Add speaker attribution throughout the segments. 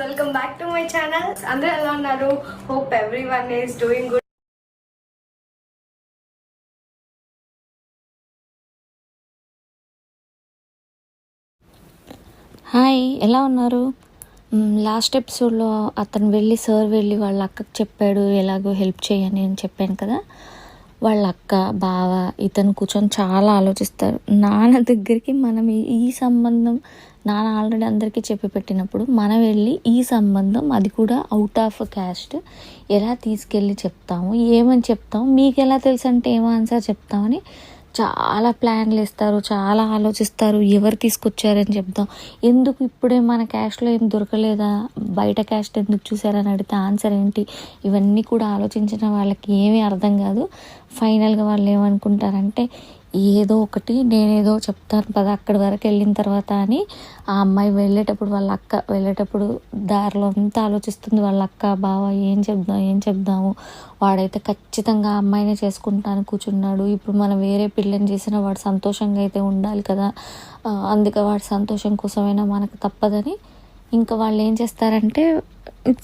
Speaker 1: Welcome back to my channel. అందరూ ఎలా ఉన్నారు? Hope everyone is doing good.
Speaker 2: Hi, ఎలా ఉన్నారు? లాస్ట్ ఎపిసోడ్లో సార్ వెళ్ళి వాళ్ళ అక్కకి చెప్పాడు ఎలాగో హెల్ప్ చేయని అని చెప్పాను కదా. వాళ్ళ అక్క బావ ఇతను కూర్చొని చాలా ఆలోచిస్తారు. నాన్న దగ్గరికి మనం ఈ సంబంధం నాన్న ఆల్రెడీ అందరికీ చెప్పి పెట్టినప్పుడు మనం వెళ్ళి ఈ సంబంధం, అది కూడా అవుట్ ఆఫ్ క్యాస్ట్, ఎలా తీసుకెళ్ళి చెప్తాము, ఏమని చెప్తాము, మీకు ఎలా తెలుసు అంటే ఏమో ఆన్సర్ చెప్తామని చాలా ప్లాన్లు ఇస్తారు, చాలా ఆలోచిస్తారు. ఎవరు తీసుకొచ్చారని చెప్దాం, ఎందుకు ఇప్పుడే మన క్యాస్ట్లో ఏం దొరకలేదా, బయట క్యాస్ట్ ఎందుకు చూసారని అడిగితే ఆన్సర్ ఏంటి, ఇవన్నీ కూడా ఆలోచించిన వాళ్ళకి ఏమీ అర్థం కాదు. ఫైనల్గా వాళ్ళు ఏమనుకుంటారంటే ఏదో ఒకటి నేనేదో చెప్తాను పద అక్కడి వరకు వెళ్ళిన తర్వాత అని. ఆ అమ్మాయి వెళ్ళేటప్పుడు వాళ్ళ అక్క వెళ్ళేటప్పుడు దారిలో అంతా ఆలోచిస్తుంది. వాళ్ళ అక్క బావ ఏం చెప్దాము, వాడైతే ఖచ్చితంగా ఆ అమ్మాయినే చేసుకుంటాను కూర్చున్నాడు. ఇప్పుడు మనం వేరే పిల్లని చేసినా వాడు సంతోషంగా అయితే ఉండాలి కదా, అందుకే వాడి సంతోషం కోసమైనా మనకు తప్పదని ఇంకా వాళ్ళు ఏం చేస్తారంటే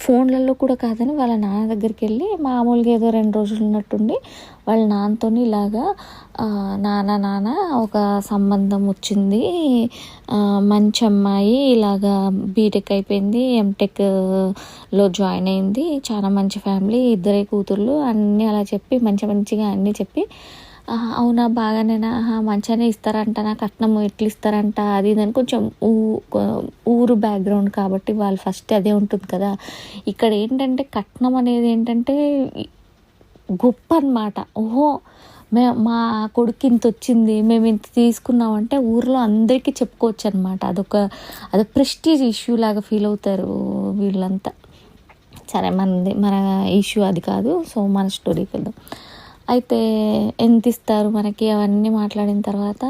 Speaker 2: ఫోన్లలో కూడా కాదని వాళ్ళ నాన్న దగ్గరికి వెళ్ళి మామూలుగా ఏదో 2 రోజులు ఉన్నట్టుండి వాళ్ళ నాన్నతో ఇలాగా నాన్న ఒక సంబంధం వచ్చింది, మంచి అమ్మాయి, ఇలాగా బీటెక్ అయిపోయింది, ఎంటెక్లో జాయిన్ అయింది, చాలా మంచి ఫ్యామిలీ, 2 కూతుర్లు, అన్నీ అలా చెప్పి మంచిగా అన్నీ చెప్పి అవునా బాగానేనా, మంచిగానే ఇస్తారంట, నా కట్నం ఎట్లు ఇస్తారంట, అది ఇదని కొంచెం ఊరు బ్యాక్గ్రౌండ్ కాబట్టి వాళ్ళు ఫస్ట్ అదే ఉంటుంది కదా. ఇక్కడ ఏంటంటే కట్నం అనేది ఏంటంటే గొప్ప అన్నమాట. ఓహో మా కొడుకు ఇంత వచ్చింది, మేము ఇంత తీసుకున్నామంటే ఊర్లో అందరికీ చెప్పుకోవచ్చు అనమాట. అదొక ప్రెస్టీజ్ ఇష్యూ లాగా ఫీల్ అవుతారు వీళ్ళంతా. సరే, మన ఇష్యూ అది కాదు. సో మన స్టోరీకి వెళ్దాం. అయితే ఎంత ఇస్తారు మనకి అవన్నీ మాట్లాడిన తర్వాత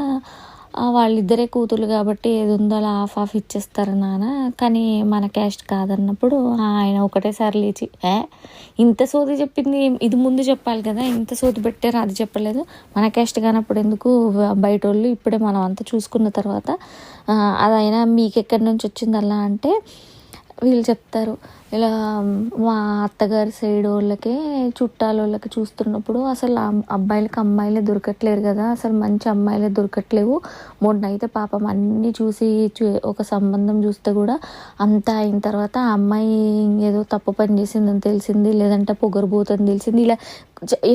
Speaker 2: వాళ్ళిద్దరే కూతురు కాబట్టి ఏది ఉందో అలా హాఫ్ ఇచ్చేస్తారు నాన్న, కానీ మన క్యాస్ట్ కాదన్నప్పుడు ఆయన ఒకటేసారి లేచి ఇంత సోది చెప్పింది ఇది ముందు చెప్పాలి కదా, ఇంత సోది పెట్టారు అది చెప్పలేదు, మన క్యాస్ట్ కానప్పుడు ఎందుకు బయట వాళ్ళు, ఇప్పుడే మనం అంతా చూసుకున్న తర్వాత అదైనా మీకు ఎక్కడి నుంచి వచ్చింది అలా అంటే వీళ్ళు చెప్తారు ఇలా మా అత్తగారి సైడ్ వాళ్ళకే చుట్టాలకి చూస్తున్నప్పుడు అసలు అబ్బాయిలకి అమ్మాయిలే దొరకట్లేరు కదా, అసలు మంచి అమ్మాయిలే దొరకట్లేవు. మొన్న అయితే పాపం అన్నీ చూసి ఒక సంబంధం చూస్తే కూడా అంతా అయిన తర్వాత ఆ అమ్మాయి ఏదో తప్పు పని చేసిందని తెలిసింది, లేదంటే పొగరబోతుందని తెలిసింది. ఇలా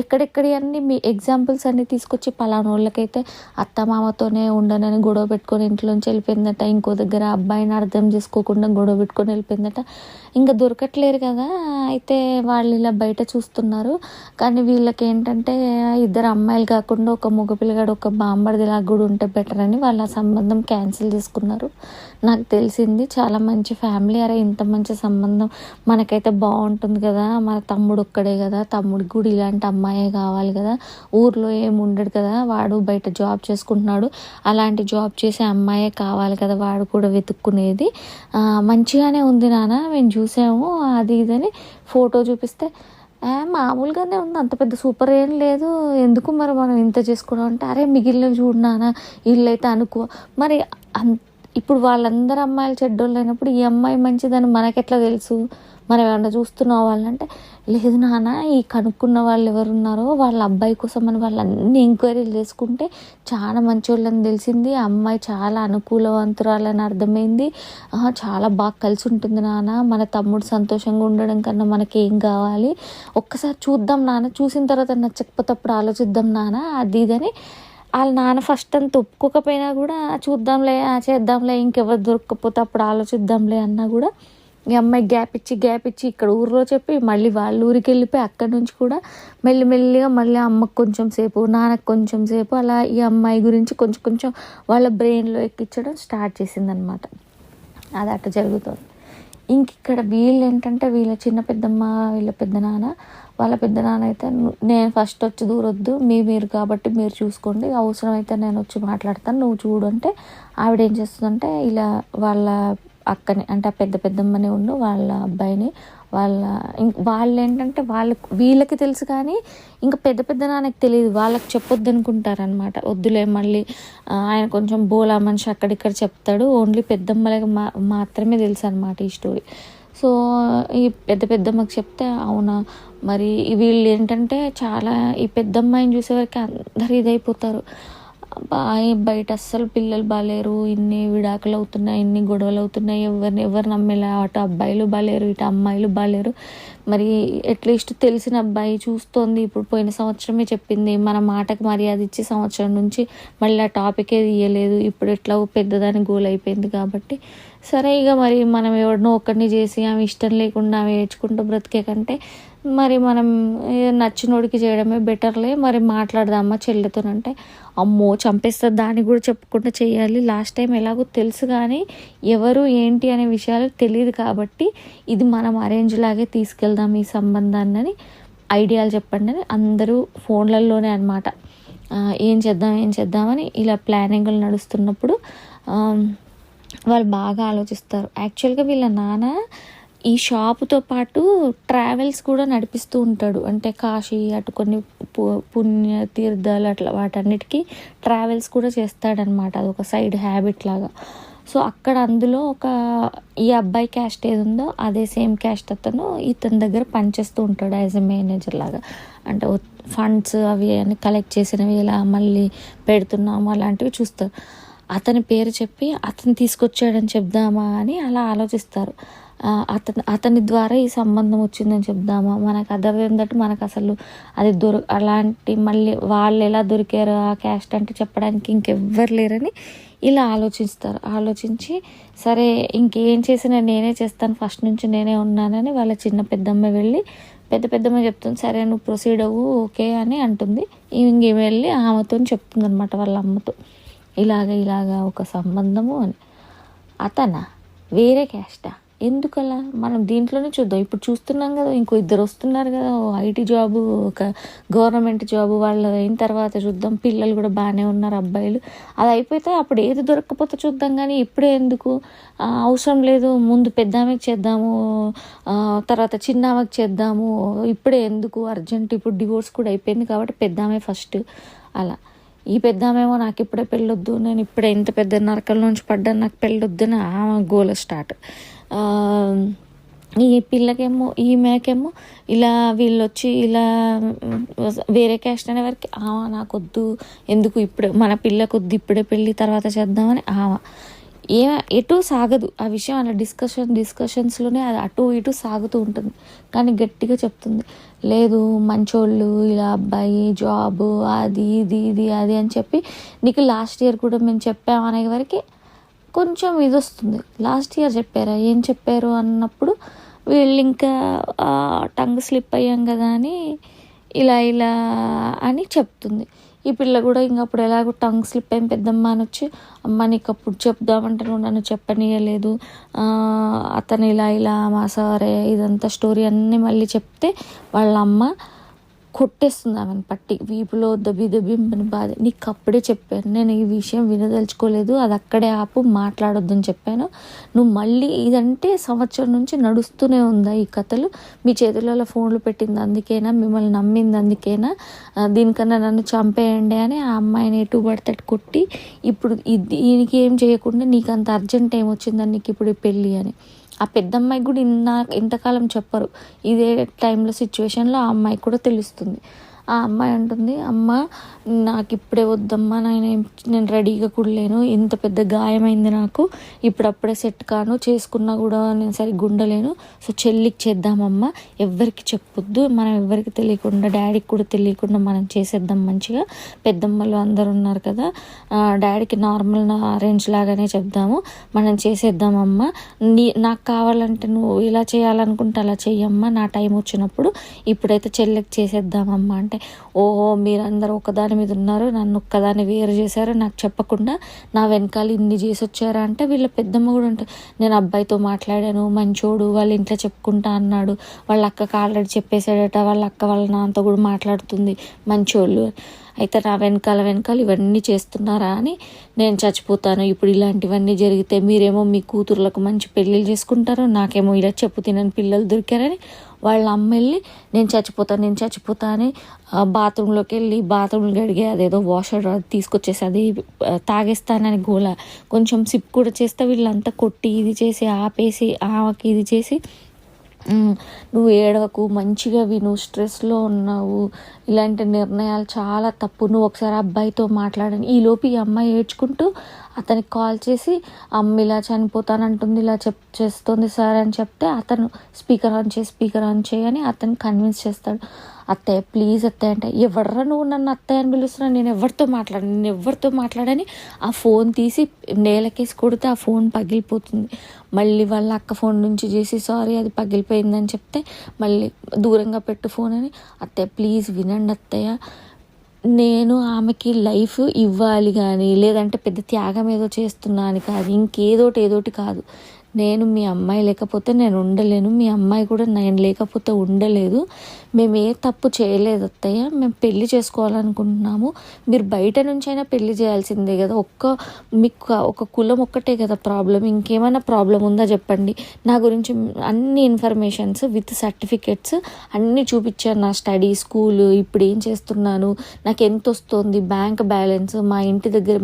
Speaker 2: ఎక్కడెక్కడి అన్నీ మీ ఎగ్జాంపుల్స్ అన్నీ తీసుకొచ్చి పలానా వాళ్ళకైతే అత్తమామతోనే ఉండనని గొడవ పెట్టుకొని ఇంట్లోంచి వెళ్ళిపోయిందట, ఇంకో దగ్గర అబ్బాయిని అర్థం చేసుకోకుండా గొడవ పెట్టుకొని వెళ్ళిపోయిందట, ఇంకా దొరకట్లేరు కదా. అయితే వాళ్ళు ఇలా బయట చూస్తున్నారు, కానీ వీళ్ళకి ఏంటంటే 2 అమ్మాయిలు కాకుండా ఒక మగ పిల్లగాడు ఒక బాంబడిదిలాగా కూడా ఉంటే బెటర్ అని వాళ్ళ సంబంధం క్యాన్సిల్ చేసుకున్నారు. నాకు తెలిసింది చాలా మంచి ఫ్యామిలీ, అరే ఇంత మంచి సంబంధం మనకైతే బాగుంటుంది కదా, మన తమ్ముడు ఒక్కడే కదా, తమ్ముడికి కూడా ఇలాంటి అమ్మాయే కావాలి కదా, ఊర్లో ఏమి ఉండడు కదా, వాడు బయట జాబ్ చేసుకుంటున్నాడు, అలాంటి జాబ్ చేసే అమ్మాయే కావాలి కదా, వాడు కూడా వెతుక్కునేది, మంచిగానే ఉంది నాన్న మేము చూసాము అది ఇదని ఫోటో చూపిస్తే మామూలుగానే ఉంది, అంత పెద్ద సూపర్ ఏం లేదు, ఎందుకు మరి మనం ఇంత చేసుకోవడం అంటే అరే మిగిలినవి చూడనానా వీళ్ళు అయితే అనుకో మరి ఇప్పుడు వాళ్ళందరూ అమ్మాయిలు చెడ్డోళ్ళు అయినప్పుడు ఈ అమ్మాయి మంచిదని మనకెట్లా తెలుసు, మనం ఏమన్నా చూస్తున్నావు వాళ్ళంటే లేదు నాన్న, ఈ కనుక్కున్న వాళ్ళు ఎవరున్నారో వాళ్ళ అబ్బాయి కోసం అని వాళ్ళు అన్ని ఎంక్వైరీలు చేసుకుంటే చాలా మంచి వాళ్ళని తెలిసింది, ఆ అమ్మాయి చాలా అనుకూలవంతురాలని అర్థమైంది, చాలా బాగా కలిసి ఉంటుంది నాన్న, మన తమ్ముడు సంతోషంగా ఉండడం కన్నా మనకేం కావాలి, ఒక్కసారి చూద్దాం నాన్న, చూసిన తర్వాత నచ్చకపోతే అప్పుడు ఆలోచిద్దాం నాన్న అది ఇదని. వాళ్ళ నాన్న ఫస్ట్ అంత ఒప్పుకోకపోయినా కూడా చూద్దాంలే చేద్దాంలే, ఇంకెవరు దొరకకపోతే అప్పుడు ఆలోచిద్దాంలే అన్నా కూడా ఈ అమ్మాయి గ్యాప్ ఇచ్చి ఇక్కడ ఊరిలో చెప్పి మళ్ళీ వాళ్ళ ఊరికి వెళ్ళిపోయి అక్కడి నుంచి కూడా మెల్లిమెల్లిగా మళ్ళీ అమ్మకు కొంచెం సేపు నాన్నకు కొంచెం సేపు అలా ఈ అమ్మాయి గురించి కొంచెం వాళ్ళ బ్రెయిన్లో ఎక్కించడం స్టార్ట్ చేసిందనమాట. అది అట్లా జరుగుతుంది. ఇక్కడ వీళ్ళు ఏంటంటే వీళ్ళ చిన్న పెద్దమ్మ వీళ్ళ పెద్దనాన్న, వాళ్ళ పెద్దనాన్న అయితే నేను ఫస్ట్ వచ్చి దూరొద్దు, మీరు కాబట్టి మీరు చూసుకోండి, అవసరమైతే నేను వచ్చి మాట్లాడతాను నువ్వు చూడు అంటే ఆవిడ ఏం చేస్తుందంటే ఇలా వాళ్ళ అక్కని అంటే ఆ పెద్దమ్మని ఉండు వాళ్ళ అబ్బాయిని వాళ్ళు ఏంటంటే వీళ్ళకి తెలుసు కానీ ఇంకా పెద్ద నాన్నకి తెలియదు, వాళ్ళకి చెప్పొద్దు అనుకుంటారనమాట. వద్దులే మళ్ళీ ఆయన కొంచెం బోలా మనిషి అక్కడిక్కడ చెప్తాడు, ఓన్లీ పెద్దమ్మలకి మాత్రమే తెలుసు అనమాట ఈ స్టోరీ. సో ఈ పెద్దమ్మకి చెప్తే అవునా మరి వీళ్ళు ఏంటంటే చాలా ఈ పెద్దమ్మాయిని చూసేవరకు అందరు ఇదైపోతారు. బయట అస్సలు పిల్లలు బాలేరు, ఇన్ని విడాకులు అవుతున్నాయి, ఇన్ని గొడవలు అవుతున్నాయి, ఎవరు నమ్మేలా, అటు అబ్బాయిలు బాలేరు, ఇటు అమ్మాయిలు బాలేరు. మరి అట్లీస్ట్ తెలిసిన అబ్బాయి చూస్తోంది, ఇప్పుడు పోయిన సంవత్సరమే చెప్పింది, మన మాటకు మర్యాద ఇచ్చి సంవత్సరం నుంచి మళ్ళీ ఆ టాపికే తీయలేదు, ఇప్పుడు ఎట్లా పెద్దదాని గోల్ అయిపోయింది కాబట్టి సరే ఇక మరి మనం ఎవరినో ఒకరిని చేసి ఆమె ఇష్టం లేకుండా ఆమె ఏడ్చుకుంటూ బ్రతికే కంటే మరి మనం నచ్చినోడికి చేయడమే బెటర్లే, మరి మాట్లాడదామా చెల్లెతోనంటే అమ్మో చంపేస్తుంది, దాన్ని కూడా చెప్పకుండా చేయాలి, లాస్ట్ టైం ఎలాగో తెలుసు కానీ ఎవరు ఏంటి అనే విషయాలు తెలియదు కాబట్టి ఇది మనం అరేంజ్ లాగే తీసుకెళ్దాం ఈ సంబంధాన్ని ఐడియాలు చెప్పండి అని అందరూ ఫోన్లలోనే అనమాట ఏం చేద్దామని ఇలా ప్లానింగ్లు నడుస్తున్నప్పుడు వాళ్ళు బాగా ఆలోచిస్తారు. యాక్చువల్గా వీళ్ళ నాన్న ఈ షాపుతో పాటు ట్రావెల్స్ కూడా నడిపిస్తూ ఉంటాడు. అంటే కాశీ అటు కొన్ని పుణ్య తీర్థాలు అట్లా వాటన్నిటికీ ట్రావెల్స్ కూడా చేస్తాడనమాట, అది ఒక సైడ్ హ్యాబిట్ లాగా. సో అక్కడ అందులో ఈ అబ్బాయి క్యాస్ట్ ఏది ఉందో అదే సేమ్ క్యాస్ట్ అతను ఇతని దగ్గర పనిచేస్తూ ఉంటాడు యాజ్ ఎ మేనేజర్ లాగా. అంటే ఫండ్స్ అవి అని కలెక్ట్ చేసినవి ఇలా మళ్ళీ పెడుతున్నాము అలాంటివి చూస్తారు. అతని పేరు చెప్పి అతను తీసుకొచ్చాడని చెప్దామా అని అలా ఆలోచిస్తారు. అతని ద్వారా ఈ సంబంధం వచ్చిందని చెప్దామా, మనకు అదర్ దెన్ దట్ మనకు అసలు అది అలాంటి మళ్ళీ వాళ్ళు ఎలా దొరికారు ఆ క్యాస్ట్ అంటే చెప్పడానికి ఇంకెవ్వరు లేరని ఇలా ఆలోచించి సరే ఇంకేం చేసినా నేనే చేస్తాను, ఫస్ట్ నుంచి నేనే ఉన్నానని వాళ్ళ పెద్దమ్మ వెళ్ళి పెద్దమ్మ చెప్తుంది, సరే నువ్వు ప్రొసీడ్ అవ్వు ఓకే అని అంటుంది. ఇంకేం వెళ్ళి ఆమెతో చెప్తుంది అనమాట వాళ్ళ అమ్మతో, ఇలాగా ఒక సంబంధము అని. అతనా వేరే క్యాస్టా, ఎందుకలా మనం దీంట్లోనే చూద్దాం, ఇప్పుడు చూస్తున్నాం కదా ఇంకో ఇద్దరు వస్తున్నారు కదా, ఐటీ జాబు ఒక గవర్నమెంట్ జాబు, వాళ్ళు అయిన తర్వాత చూద్దాం, పిల్లలు కూడా బాగానే ఉన్నారు అబ్బాయిలు, అది అయిపోతే అప్పుడు ఏది దొరకకపోతే చూద్దాం కానీ ఇప్పుడే ఎందుకు, అవసరం లేదు, ముందు పెద్దామెకి చేద్దాము తర్వాత చిన్నామెకి చేద్దాము, ఇప్పుడే ఎందుకు అర్జెంట్, ఇప్పుడు డివోర్స్ కూడా అయిపోయింది కాబట్టి పెద్దామే ఫస్ట్ అలా. ఈ పెద్దామేమో నాకు ఇప్పుడే పెళ్ళొద్దు, నేను ఇప్పుడే ఇంత పెద్ద నరకల నుంచి పడ్డాను, నాకు పెళ్ళొద్దు అని ఆమె గోల స్టార్ట్. ఈ పిల్లకేమో ఈమెకేమో ఇలా వీళ్ళు వచ్చి ఇలా వేరే క్యాస్ట్ అనే వరకు నాకొద్దు, ఎందుకు ఇప్పుడు మన పిల్లకొద్దు, ఇప్పుడే పెళ్ళి తర్వాత చేద్దామని ఎటు సాగదు ఆ విషయం, అలా డిస్కషన్స్లోనే అది అటు ఇటు సాగుతూ ఉంటుంది. కానీ గట్టిగా చెప్తుంది, లేదు మంచోళ్ళు ఇలా అబ్బాయి జాబు అది ఇది అది అని చెప్పి నీకు లాస్ట్ ఇయర్ కూడా మేము చెప్పాము అనే వరకు కొంచెం ఇది వస్తుంది. లాస్ట్ ఇయర్ చెప్పారా, ఏం చెప్పారు అన్నప్పుడు వీళ్ళు ఇంకా టంగ్ స్లిప్ అయ్యాం కదా అని ఇలా అని చెప్తుంది. ఈ పిల్ల కూడా ఇంక అప్పుడు ఎలాగో టంగ్ స్లిప్ అయిన పెద్దమ్మ అని వచ్చి, అమ్మ నీకు అప్పుడు చెప్దామంటే నువ్వు నన్ను చెప్పనీయలేదు, అతను ఇలా మా సారే ఇదంతా స్టోరీ అన్నీ మళ్ళీ చెప్తే వాళ్ళ అమ్మ కొట్టేస్తుంది ఆమెను పట్టి, వీపులో దబ్బింపని బాధ, నీకు అప్పుడే చెప్పాను నేను ఈ విషయం వినదలుచుకోలేదు, అది అక్కడే ఆపు, మాట్లాడొద్దని చెప్పాను, నువ్వు మళ్ళీ ఇదంటే సంవత్సరం నుంచి నడుస్తూనే ఉందా ఈ కథలు, మీ చేతులలో ఫోన్లు పెట్టింది అందుకేనా, మిమ్మల్ని నమ్మింది అందుకేనా, దీనికన్నా నన్ను చంపేయండి అని ఆ అమ్మాయిని ఎటు పడితే కొట్టి, ఇప్పుడు దీనికి ఏం చేయకుండా నీకు అంత అర్జెంట్ ఏమొచ్చిందని నీకు ఇప్పుడు పెళ్ళి అని. ఆ పెద్దమ్మాయికి కూడా ఇంతకాలం చెప్పరు, ఇదే టైంలో సిచ్యువేషన్లో ఆ అమ్మాయికి కూడా తెలుస్తుంది. ఆ అమ్మాయి అంటుంది, అమ్మ నాకు ఇప్పుడే వద్దమ్మా, నేను రెడీగా కూడా లేను, ఇంత పెద్ద గాయమైంది నాకు, ఇప్పుడప్పుడే సెట్ కాను, చేసుకున్నా కూడా నేను సరిగ్గా ఉండలేను, సో చెల్లికి చేద్దామమ్మా, ఎవ్వరికి చెప్పొద్దు, మనం ఎవ్వరికి తెలియకుండా డాడీకి కూడా తెలియకుండా మనం చేసేద్దాం మంచిగా, పెద్దమ్మలు అందరు ఉన్నారు కదా, డాడీకి నార్మల్ అరేంజ్ లాగానే చెప్దాము, మనం చేసేద్దామమ్మా, నాకు కావాలంటే నువ్వు ఇలా చేయాలనుకుంటే అలా చెయ్యమ్మా, నా టైం వచ్చినప్పుడు, ఇప్పుడైతే చెల్లికి చేసేద్దామమ్మా అంటే, ఓహో మీరందరూ ఒకదాని మీద ఉన్నారు, నన్ను ఒక్కదాన్ని వేరు చేశారు, నాకు చెప్పకుండా నా వెనకాల ఇన్ని చేసి వచ్చారా అంటే, వీళ్ళ పెద్దమ్మ కూడా ఉంటుంది, నేను అబ్బాయితో మాట్లాడాను మంచోడు, వాళ్ళ ఇంట్లో చెప్పుకుంటా అన్నాడు, వాళ్ళ అక్కకి ఆల్రెడీ చెప్పేశాడట, వాళ్ళ అక్క వాళ్ళ నాన్నతో కూడా మాట్లాడుతుంది మంచోళ్ళు, అయితే నా వెనకాల ఇవన్నీ చేస్తున్నారా అని నేను చచ్చిపోతాను, ఇప్పుడు ఇలాంటివన్నీ జరిగితే మీరేమో మీ కూతుర్లకు మంచి పెళ్ళిళ్ళు చేసుకుంటారు, నాకేమో ఇలా చెప్పు తినని పిల్లలు దొరికారని వాళ్ళ అమ్మ వెళ్ళి నేను చచ్చిపోతా అని బాత్రూంలోకి వెళ్ళి బాత్రూంలు గడిగే అదేదో వాషర్ తీసుకొచ్చేసి అది తాగేస్తానని గోల, కొంచెం సిప్ కూడా చేస్తే వీళ్ళంతా కొట్టి ఇది చేసి ఆపేసి ఆమెకి ఇది చేసి నువ్వు ఏడవకు, మంచిగా విను, స్ట్రెస్లో ఉన్నావు, ఇలాంటి నిర్ణయాలు చాలా తప్పు, నువ్వు ఒకసారి అబ్బాయితో మాట్లాడని. ఈలోపు ఈ అమ్మాయి ఏడ్చుకుంటూ అతనికి కాల్ చేసి అమ్మ ఇలా చనిపోతానంటుంది, ఇలా చేస్తుంది సార్ అని చెప్తే అతను స్పీకర్ ఆన్ చేయని అతను కన్విన్స్ చేస్తాడు. అత్తయ్య ప్లీజ్ అత్తయ్య అంటే, ఎవర్రా నువ్వు నన్ను అత్తయ్య అని పిలుస్తున్నా, నేను ఎవరితో మాట్లాడని ఆ ఫోన్ తీసి నేలకేసి కొడితే ఆ ఫోన్ పగిలిపోతుంది. మళ్ళీ వాళ్ళ అక్క ఫోన్ నుంచి చేసి సారీ అది పగిలిపోయిందని చెప్తే మళ్ళీ దూరంగా పెట్టు ఫోన్ అని. అత్తయ్య ప్లీజ్ వినండి అత్తయ్య, నేను ఆమెకి లైఫ్ ఇవ్వాలి కానీ లేదంటే పెద్ద త్యాగం ఏదో చేస్తున్నాను కాదు, ఏదోటి కాదు. నేను మీ అమ్మాయి లేకపోతే నేను ఉండలేను, మీ అమ్మాయి కూడా నేను లేకపోతే ఉండలేదు. మేము ఏ తప్పు చేయలేదు అత్తయ్య, మేము పెళ్లి చేసుకోవాలనుకుంటున్నాము. మీరు బయట నుంచైనా పెళ్లి చేయాల్సిందే కదా, మీకు ఒక కులం ఒక్కటే కదా ప్రాబ్లం, ఇంకేమైనా ప్రాబ్లం ఉందా చెప్పండి. నా గురించి అన్ని ఇన్ఫర్మేషన్స్ విత్ సర్టిఫికెట్స్ అన్నీ చూపించాను, నా స్టడీ, స్కూల్, ఇప్పుడు ఏం చేస్తున్నాను, నాకు ఎంత వస్తుంది, బ్యాంక్ బ్యాలెన్స్,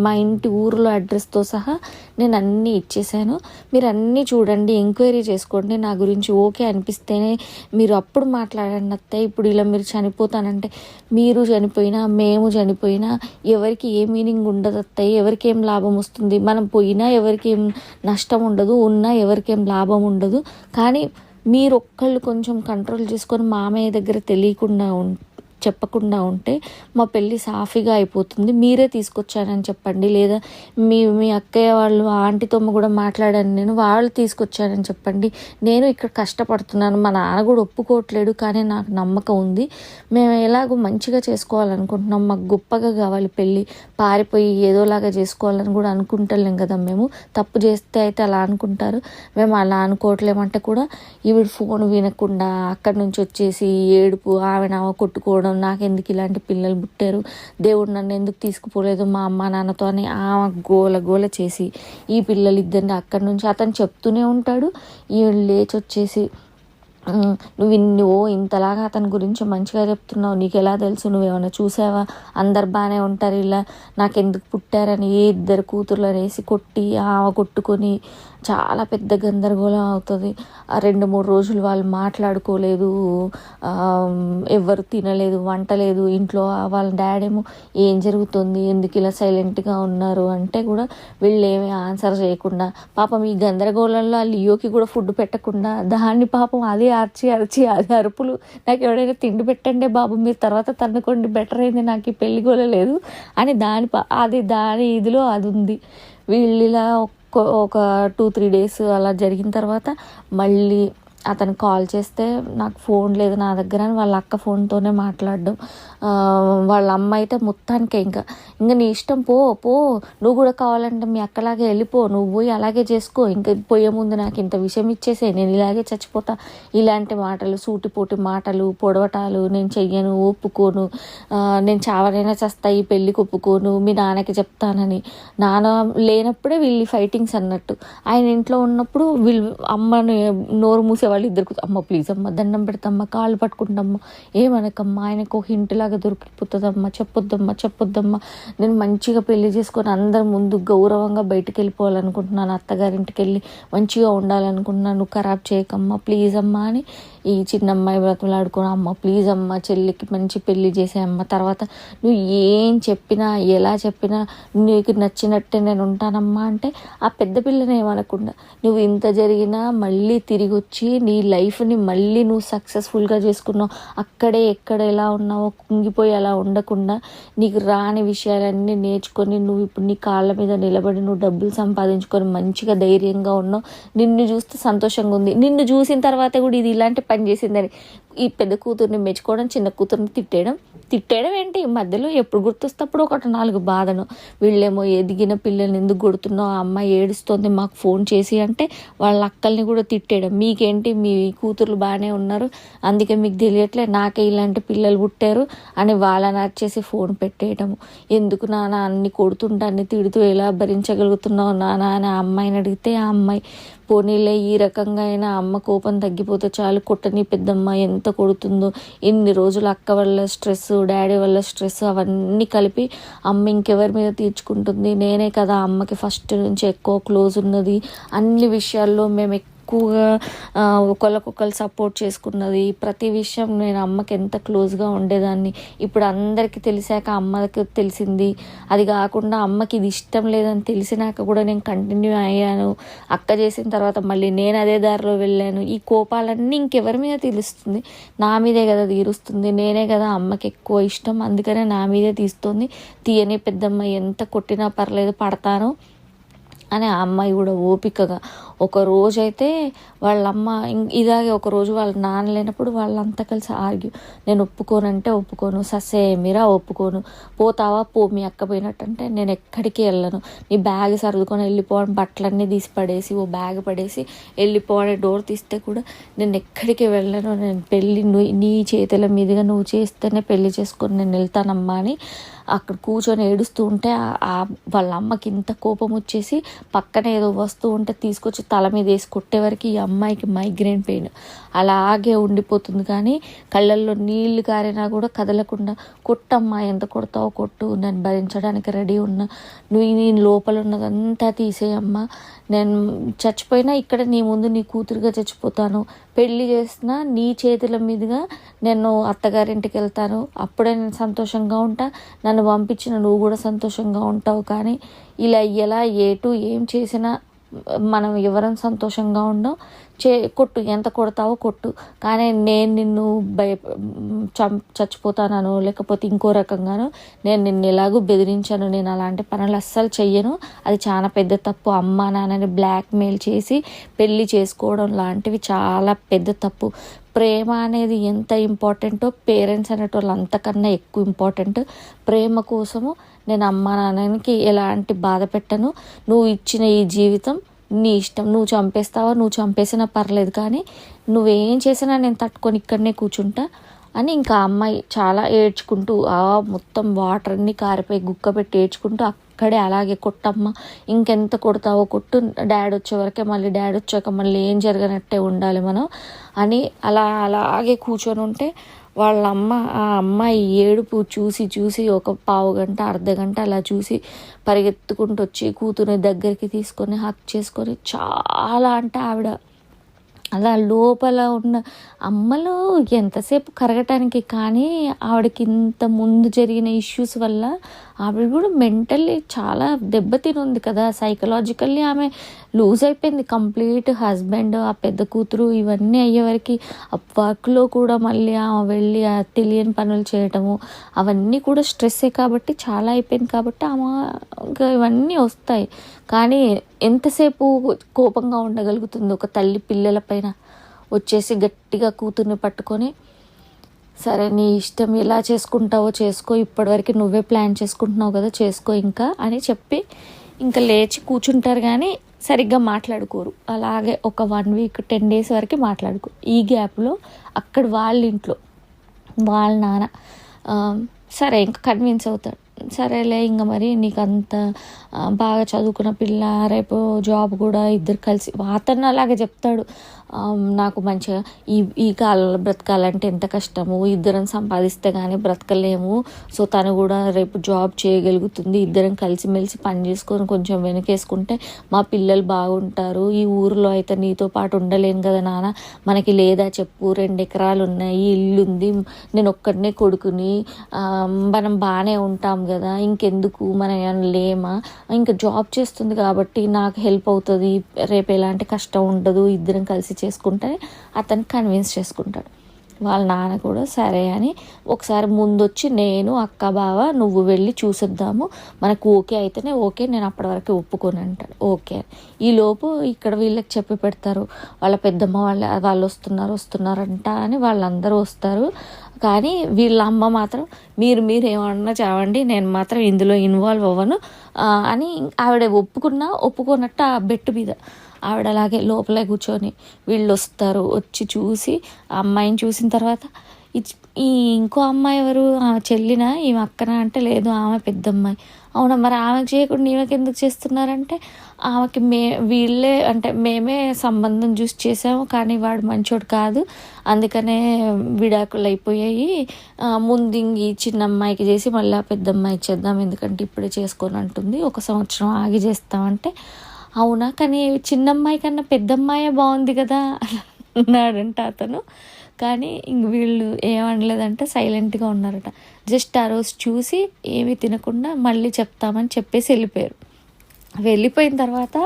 Speaker 2: మా ఇంటి ఊరిలో అడ్రస్తో సహా నేను అన్నీ ఇచ్చేసాను. మీరు అన్నీ చూడండి, ఎంక్వైరీ చేసుకోండి, నా గురించి ఓకే అనిపిస్తేనే మీరు అప్పుడు మాట్లాడండి అత్తయ్య. ఇప్పుడు ఇలా మీరు చనిపోతానంటే, మీరు చనిపోయినా మేము చనిపోయినా ఎవరికి ఏ మీనింగ్ ఉండదు అత్తయ్య, ఎవరికి ఏం లాభం వస్తుంది, మనం పోయినా ఎవరికి ఏం నష్టం ఉండదు, ఉన్నా ఎవరికి ఏం లాభం ఉండదు. కానీ మీరు ఒక్కళ్ళు కొంచెం కంట్రోల్ చేసుకొని మామయ్య దగ్గర తెలియకుండా చెప్పకుండా ఉంటే మా పెళ్ళి సాఫీగా అయిపోతుంది. మీరే తీసుకొచ్చానని చెప్పండి, లేదా మీ అక్కయ్య వాళ్ళు ఆంటీతో కూడా మాట్లాడాను, నేను వాళ్ళు తీసుకొచ్చానని చెప్పండి. నేను ఇక్కడ కష్టపడుతున్నాను, మా నాన్న కూడా ఒప్పుకోవట్లేడు, కానీ నాకు నమ్మకం ఉంది, మేము ఎలాగో మంచిగా చేసుకోవాలనుకుంటున్నాం, మాకు గొప్పగా కావాలి పెళ్ళి, పారిపోయి ఏదోలాగా చేసుకోవాలని కూడా అనుకుంటలేం కదా. మేము తప్పు చేస్తే అయితే అలా అనుకుంటారు, మేము అలా అనుకోవట్లేమంటే కూడా ఈవిడ ఫోన్ వినకుండా అక్కడి నుంచి వచ్చేసి ఏడుపు, ఆమె కొట్టుకోవడం, నాకెందుకు ఇలాంటి పిల్లలు పుట్టారు, దేవుడు నన్ను ఎందుకు తీసుకుపోలేదు మా అమ్మ నాన్నతో అని ఆమె గోల చేసి ఈ పిల్లలు ఇద్దరిని అక్కడి నుంచి అతను చెప్తూనే ఉంటాడు. ఈవిడ లేచి వచ్చేసి నువ్వు ఇంతలాగా అతని గురించి మంచిగా చెప్తున్నావు, నీకు ఎలా తెలుసు, నువ్వేమైనా చూసావా, అందరు బాగానే ఉంటారు, ఇలా నాకెందుకు పుట్టారని ఇద్దరు కూతుర్లు అనేసి కొట్టుకొని చాలా పెద్ద గందరగోళం అవుతుంది. 2-3 రోజులు వాళ్ళు మాట్లాడుకోలేదు, ఎవరు తినలేదు, వంట లేదు ఇంట్లో. వాళ్ళ డాడీ ఏమో ఏం జరుగుతుంది, ఎందుకు ఇలా సైలెంట్గా ఉన్నారు అంటే కూడా వీళ్ళు ఏమీ ఆన్సర్ చేయకుండా, పాపం ఈ గందరగోళంలో లియోకి కూడా ఫుడ్ పెట్టకుండా దాన్ని పాపం అదే అరిచి అది అరుపులు, నాకు ఎవడైనా తిండి పెట్టండి బాబు, మీరు తర్వాత తన్నుకోండి, బెటర్ అయింది, నాకు ఈ పెళ్లి గోల లేదు అని దాని ఇదిలో అది ఉంది. వీళ్ళు ఇలా ఒక 2-3 డేస్ అలా జరిగిన తర్వాత మళ్ళీ అతను కాల్ చేస్తే నాకు ఫోన్ లేదు నా దగ్గర అని వాళ్ళ అక్క ఫోన్తోనే మాట్లాడడం. వాళ్ళ అమ్మ అయితే మొత్తానికే ఇంకా నీ ఇష్టం, పో నువ్వు కూడా కావాలంటే మీ అక్కలాగే వెళ్ళిపో, నువ్వు పోయి అలాగే చేసుకో, ఇంకా పోయే ముందు నాకు ఇంత విషయం ఇచ్చేసే, నేను ఇలాగే చచ్చిపోతా, ఇలాంటి మాటలు, సూటిపోటి మాటలు, పొడవటాలు, నేను చెయ్యను, ఒప్పుకోను, నేను చావనైనా చస్తా, ఈ పెళ్ళికి ఒప్పుకోను, మీ నాన్నకి చెప్తానని. నాన్న లేనప్పుడే వీళ్ళు ఫైటింగ్స్ అన్నట్టు, ఆయన ఇంట్లో ఉన్నప్పుడు వీళ్ళు అమ్మని నోరు మూసేవాళ్ళు ఇద్దరు. అమ్మ ప్లీజ్ అమ్మ దండం పెడతామ్మా, కాళ్ళు పట్టుకుంటామ్మా, ఏమనకమ్మా, ఆయనకు హింట్ లాగా దొరికిపోతుందమ్మా, చెప్పొద్దమ్మా, నేను మంచిగా పెళ్లి చేసుకొని అందరి ముందు గౌరవంగా బయటికి వెళ్ళిపోవాలనుకుంటున్నాను, అత్తగారింటికి వెళ్ళి మంచిగా ఉండాలనుకుంటున్నాను, నువ్వు ఖరాబ్ చేయకమ్మా ప్లీజ్ అమ్మా అని ఈ చిన్న అమ్మాయి బ్రతులాడుకుని, అమ్మ ప్లీజ్ అమ్మ చెల్లికి మంచి పెళ్లి చేసేయమ్మ, తర్వాత నువ్వు ఏం చెప్పినా ఎలా చెప్పినా నీకు నచ్చినట్టే నేను ఉంటానమ్మా అంటే ఆ పెద్ద పిల్లని ఏమనకుండా, నువ్వు ఇంత జరిగినా మళ్ళీ తిరిగి వచ్చి నీ లైఫ్ని మళ్ళీ నువ్వు సక్సెస్ఫుల్గా చేసుకున్నావు, అక్కడే ఎక్కడ ఎలా ఉన్నావో కుంగిపోయి అలా ఉండకుండా నీకు రాని విషయాలన్నీ నేర్చుకొని నువ్వు ఇప్పుడు నీ కాళ్ళ మీద నిలబడి నువ్వు డబ్బులు సంపాదించుకొని మంచిగా ధైర్యంగా ఉన్నావు, నిన్ను చూస్తే సంతోషంగా ఉంది, నిన్ను చూసిన తర్వాత కూడా ఇది ఇలాంటి పని చేసిందని ఈ పెద్ద కూతుర్ని మెచ్చుకోవడం, చిన్న కూతుర్ని తిట్టేయడం ఏంటి, మధ్యలో ఎప్పుడు గుర్తొస్తప్పుడు 1-4 బాధను. వీళ్ళేమో ఎదిగిన పిల్లల్ని ఎందుకు కొడుతున్నావు, ఆ అమ్మాయి ఏడుస్తోంది మాకు ఫోన్ చేసి అంటే వాళ్ళ అక్కల్ని కూడా తిట్టేయడం, మీకేంటి మీ కూతుర్లు బాగానే ఉన్నారు అందుకే మీకు తెలియట్లే, నాకే ఇలాంటి పిల్లలు పుట్టారు అని వాళ్ళని వచ్చేసి ఫోన్ పెట్టేయటము. ఎందుకు నాన్న అన్ని కొడుతుంటే అన్ని తిడుతూ ఎలా భరించగలుగుతున్నావు నాన్న అని ఆ అమ్మాయిని అడిగితే ఆ అమ్మాయి పోనీలే ఈ రకంగా అయినా అమ్మ కోపం తగ్గిపోతే చాలు, కొట్టని పెద్దమ్మ ఎంత కొడుతుందో, ఇన్ని రోజులు అక్క వల్ల స్ట్రెస్, డాడీ వల్ల స్ట్రెస్ అవన్నీ కలిపి అమ్మ ఇంకెవరి మీద తీర్చుకుంటుంది, నేనే కదా అమ్మకి ఫస్ట్ నుంచి ఎక్కువ క్లోజ్ ఉన్నది, అన్ని విషయాల్లో మేము ఎక్కువగా ఒకళ్ళకొకళ్ళు సపోర్ట్ చేసుకున్నది. ప్రతి విషయం నేను అమ్మకి ఎంత క్లోజ్గా ఉండేదాన్ని. ఇప్పుడు అందరికీ తెలిసాక అమ్మకి తెలిసింది. అది కాకుండా అమ్మకి ఇది ఇష్టం లేదని తెలిసినాక కూడా నేను కంటిన్యూ అయ్యాను. అక్క చేసిన తర్వాత మళ్ళీ నేను అదే దారిలో వెళ్ళాను. ఈ కోపాలన్నీ ఇంకెవరి మీద తెలుస్తుంది? నా మీదే కదా తీరుస్తుంది. నేనే కదా అమ్మకి ఎక్కువ ఇష్టం, అందుకనే నా మీదే తీస్తుంది. తీయని పెద్దమ్మ ఎంత కొట్టినా పర్లేదు, పడతాను అని ఆ అమ్మాయి కూడా ఓపికగా. ఒక రోజైతే వాళ్ళమ్మ ఇలాగే ఒకరోజు వాళ్ళ నాన్న లేనప్పుడు వాళ్ళంతా కలిసి ఆర్గ్యూ. నేను ఒప్పుకోనంటే ఒప్పుకోను, ససేమిరా ఒప్పుకోను, పోతావా పో, మీ అక్క పోయినట్టంటే నేను ఎక్కడికి వెళ్ళను, నీ బ్యాగ్ సర్దుకొని వెళ్ళిపోవడం, బట్టలన్నీ తీసి పడేసి ఓ బ్యాగ్ పడేసి వెళ్ళిపోవడం, డోర్ తీస్తే కూడా నేను ఎక్కడికి వెళ్ళను, నేను పెళ్ళి నీ చేతుల మీదుగా నువ్వు చేస్తేనే పెళ్లి చేసుకొని నేను వెళ్తానమ్మా అని అక్కడ కూర్చొని ఏడుస్తూ ఉంటే వాళ్ళ అమ్మకి ఇంత కోపం వచ్చేసి పక్కన ఏదో వస్తువు ఉంటే తీసుకొచ్చి తల మీద వేసి కొట్టేవరకు ఈ అమ్మాయికి మైగ్రేన్ పెయిన్ అలాగే ఉండిపోతుంది. కానీ కళ్ళల్లో నీళ్లు కారినా కూడా కదలకుండా, కొట్టమ్మా, ఎంత కొడతావో కొట్టు, నేను భరించడానికి రెడీ ఉన్నా, నేను లోపల ఉన్నదంతా తీసేయమ్మా, నేను చచ్చిపోయినా ఇక్కడ నీ ముందు నీ కూతురుగా చచ్చిపోతాను, పెళ్ళి చేసినా నీ చేతుల మీదుగా నేను అత్తగారింటికి వెళ్తాను, అప్పుడే నేను సంతోషంగా ఉంటా, నన్ను పంపించిన నువ్వు కూడా సంతోషంగా ఉంటావు. కానీ ఇలా ఎలా ఏటు ఏం చేసినా మనం ఎవరం సంతోషంగా ఉండం. కొట్టు, ఎంత కొడతావో కొట్టు, కానీ నేను నిన్ను చచ్చిపోతానను లేకపోతే ఇంకో రకంగాను నేను నిన్ను ఎలాగూ బెదిరించాను, నేను అలాంటి పనులు అస్సలు చెయ్యను, అది చాలా పెద్ద తప్పు. అమ్మ నాన్నని బ్లాక్మెయిల్ చేసి పెళ్ళి చేసుకోవడం లాంటివి చాలా పెద్ద తప్పు. ప్రేమ అనేది ఎంత ఇంపార్టెంటో పేరెంట్స్ అనేటోళ్ళు అంతకన్నా ఎక్కువ ఇంపార్టెంట్. ప్రేమ కోసము నేను అమ్మ నాన్నకి ఎలాంటి బాధ పెట్టను. నువ్వు ఇచ్చిన ఈ జీవితం నీ ఇష్టం, నువ్వు చంపేస్తావా, నువ్వు చంపేసినా పర్లేదు, కానీ నువ్వేం చేసినా నేను తట్టుకొని ఇక్కడనే కూర్చుంటా అని ఇంకా అమ్మాయి చాలా ఏడ్చుకుంటూ మొత్తం వాటర్ అన్నీ కారిపోయి గుక్క పెట్టి ఏడ్చుకుంటూ అక్కడే అలాగే, కొట్టమ్మ, ఇంకెంత కొడతావో కొట్టు, డాడీ వచ్చే వరకే, మళ్ళీ డాడీ వచ్చాక మళ్ళీ ఏం జరగనట్టే ఉండాలి మనం అని అలాగే కూర్చొని ఉంటే వాళ్ళ అమ్మ ఆ అమ్మాయి ఏడుపు చూసి ఒక పావు గంట అర్ధగంట అలా చూసి పరిగెత్తుకుంటూ వచ్చి కూతుర్ని దగ్గరికి తీసుకొని హక్ చేసుకొని చాలా అంటే ఆవిడ అలా లోపల ఉన్న అమ్మలో ఎంతసేపు కరగటానికి, కానీ ఆవిడకి ఇంత ముందు జరిగిన ఇష్యూస్ వల్ల ఆవిడ కూడా మెంటల్లీ చాలా దెబ్బతినుంది కదా. సైకలాజికల్లీ ఆమె లూజ్ అయిపోయింది కంప్లీట్. హస్బెండ్, ఆ పెద్ద కూతురు ఇవన్నీ అయ్యేవరకు వర్క్లో కూడా మళ్ళీ ఆమె వెళ్ళి తెలియని పనులు చేయటము అవన్నీ కూడా స్ట్రెస్సే కాబట్టి చాలా అయిపోయింది. కాబట్టి ఆమె ఇంకా ఇవన్నీ వస్తాయి. కానీ ఎంతసేపు కోపంగా ఉండగలుగుతుంది ఒక తల్లి పిల్లల పైన? వచ్చేసి గట్టిగా కూతుర్ని పట్టుకొని, సరే నీ ఇష్టం, ఎలా చేసుకుంటావో చేసుకో, ఇప్పటివరకు నువ్వే ప్లాన్ చేసుకుంటున్నావు కదా, చేసుకో ఇంకా అని చెప్పి ఇంకా లేచి కూర్చుంటారు. కానీ సరిగ్గా మాట్లాడుకోరు. అలాగే ఒక 1 వీక్ 10 డేస్ వరకు మాట్లాడుకోరు. ఈ గ్యాప్లో అక్కడ వాళ్ళ ఇంట్లో వాళ్ళ నాన్న సరే ఇంకా కన్విన్స్ అవుతాడు, సరేలే ఇంకా మరి నీకు అంత బాగా చదువుకున్న పిల్ల, రేపు జాబ్ కూడా ఇద్దరు కలిసి, అతను అలాగే చెప్తాడు, నాకు మంచిగా ఈ కాలంలో బ్రతకాలంటే ఎంత కష్టము, ఇద్దరం సంపాదిస్తే కానీ బ్రతకలేము, సో తను కూడా రేపు జాబ్ చేయగలుగుతుంది, ఇద్దరం కలిసిమెలిసి పని చేసుకొని కొంచెం వెనకేసుకుంటే మా పిల్లలు బాగుంటారు, ఈ ఊరిలో అయితే నీతో పాటు ఉండలేను కదా నాన్న, మనకి లేదా చెప్పు, 2 ఎకరాలు ఉన్నాయి, ఇల్లు ఉంది, నేను ఒక్కడనే కొడుకుని, మనం బాగానే ఉంటాం కదా, ఇంకెందుకు మనం ఏమైనా లేమా, ఇంకా జాబ్ చేస్తుంది కాబట్టి నాకు హెల్ప్ అవుతుంది, రేపు ఎలాంటి కష్టం ఉండదు, ఇద్దరం కలిసి చేసుకుంటే అతను కన్విన్స్ చేసుకుంటాడు. వాళ్ళ నాన్న కూడా సరే అని ఒకసారి ముందొచ్చి, నేను అక్క బావ నువ్వు వెళ్ళి చూసిద్దాము, మనకు ఓకే అయితేనే ఓకే, నేను అప్పటి వరకు ఒప్పుకొని అంటాడు. ఓకే, ఈలోపు ఇక్కడ వీళ్ళకి చెప్పి పెడతారు, వాళ్ళ పెద్దమ్మ వాళ్ళు వస్తున్నారంట అని వాళ్ళందరూ వస్తారు. కానీ వీళ్ళ అమ్మ మాత్రం మీరు ఏమన్నా చావండి, నేను మాత్రం ఇందులో ఇన్వాల్వ్ అవ్వను అని ఆవిడ ఒప్పుకున్నట్టు ఆ బెట్టు మీద ఆవిడ అలాగే లోపలే కూర్చొని వీళ్ళు వస్తారు. వచ్చి చూసి ఆ అమ్మాయిని చూసిన తర్వాత, ఈ ఇంకో అమ్మాయి ఎవరు, ఆమె చెల్లినా ఈమె అక్కనా అంటే, లేదు ఆమె పెద్దమ్మాయి. అవునా, మరి ఆమెకు చేయకుండా ఈమెకి ఎందుకు చేస్తున్నారంటే, ఆమెకి వీళ్ళే అంటే మేమే సంబంధం చూసి చేసాము, కానీ వాడు మంచోడు కాదు, అందుకనే విడాకులు అయిపోయాయి, ముందు ఈ చిన్న అమ్మాయికి చేసి మళ్ళీ ఆ పెద్ద అమ్మాయికి చేద్దాం, ఎందుకంటే ఇప్పుడే చేసుకొని అంటుంది, 1 సంవత్సరం ఆగి చేస్తామంటే అవునా, కానీ చిన్నమ్మాయి కన్నా పెద్దమ్మాయే బాగుంది కదా అన్నాడంట అతను. కానీ ఇంక వీళ్ళు ఏమనలేదంటే సైలెంట్గా ఉన్నారట. జస్ట్ ఆ రోజు చూసి ఏమీ తినకుండా మళ్ళీ చెప్తామని చెప్పేసి వెళ్ళిపోయారు. వెళ్ళిపోయిన తర్వాత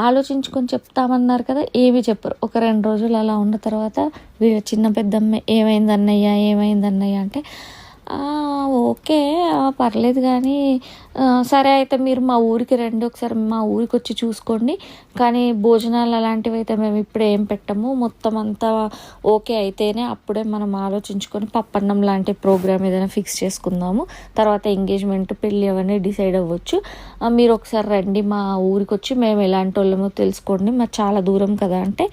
Speaker 2: ఆలోచించుకొని చెప్తామన్నారు కదా, ఏమీ చెప్పరు. ఒక 2 రోజులు అలా ఉన్న తర్వాత వీళ్ళ చిన్న పెద్దమ్మ ఏమైంది అన్నయ్య అంటే ఓకే పర్లేదు కానీ సరే అయితే మీరు మా ఊరికి రండి, ఒకసారి మా ఊరికి వచ్చి చూసుకోండి, కానీ భోజనాలు అలాంటివి అయితే మేము ఇప్పుడే ఏం పెట్టము, మొత్తం అంతా ఓకే అయితేనే అప్పుడే మనం ఆలోచించుకొని పప్పన్నం లాంటి ప్రోగ్రామ్ ఏదైనా ఫిక్స్ చేసుకుందాము, తర్వాత ఎంగేజ్మెంట్ పెళ్ళి అవన్నీ డిసైడ్ అవ్వచ్చు, మీరు ఒకసారి రండి మా ఊరికి వచ్చి, మేము ఎలాంటి వాళ్ళమో తెలుసుకోండి, మరి చాలా దూరం కదా అంటే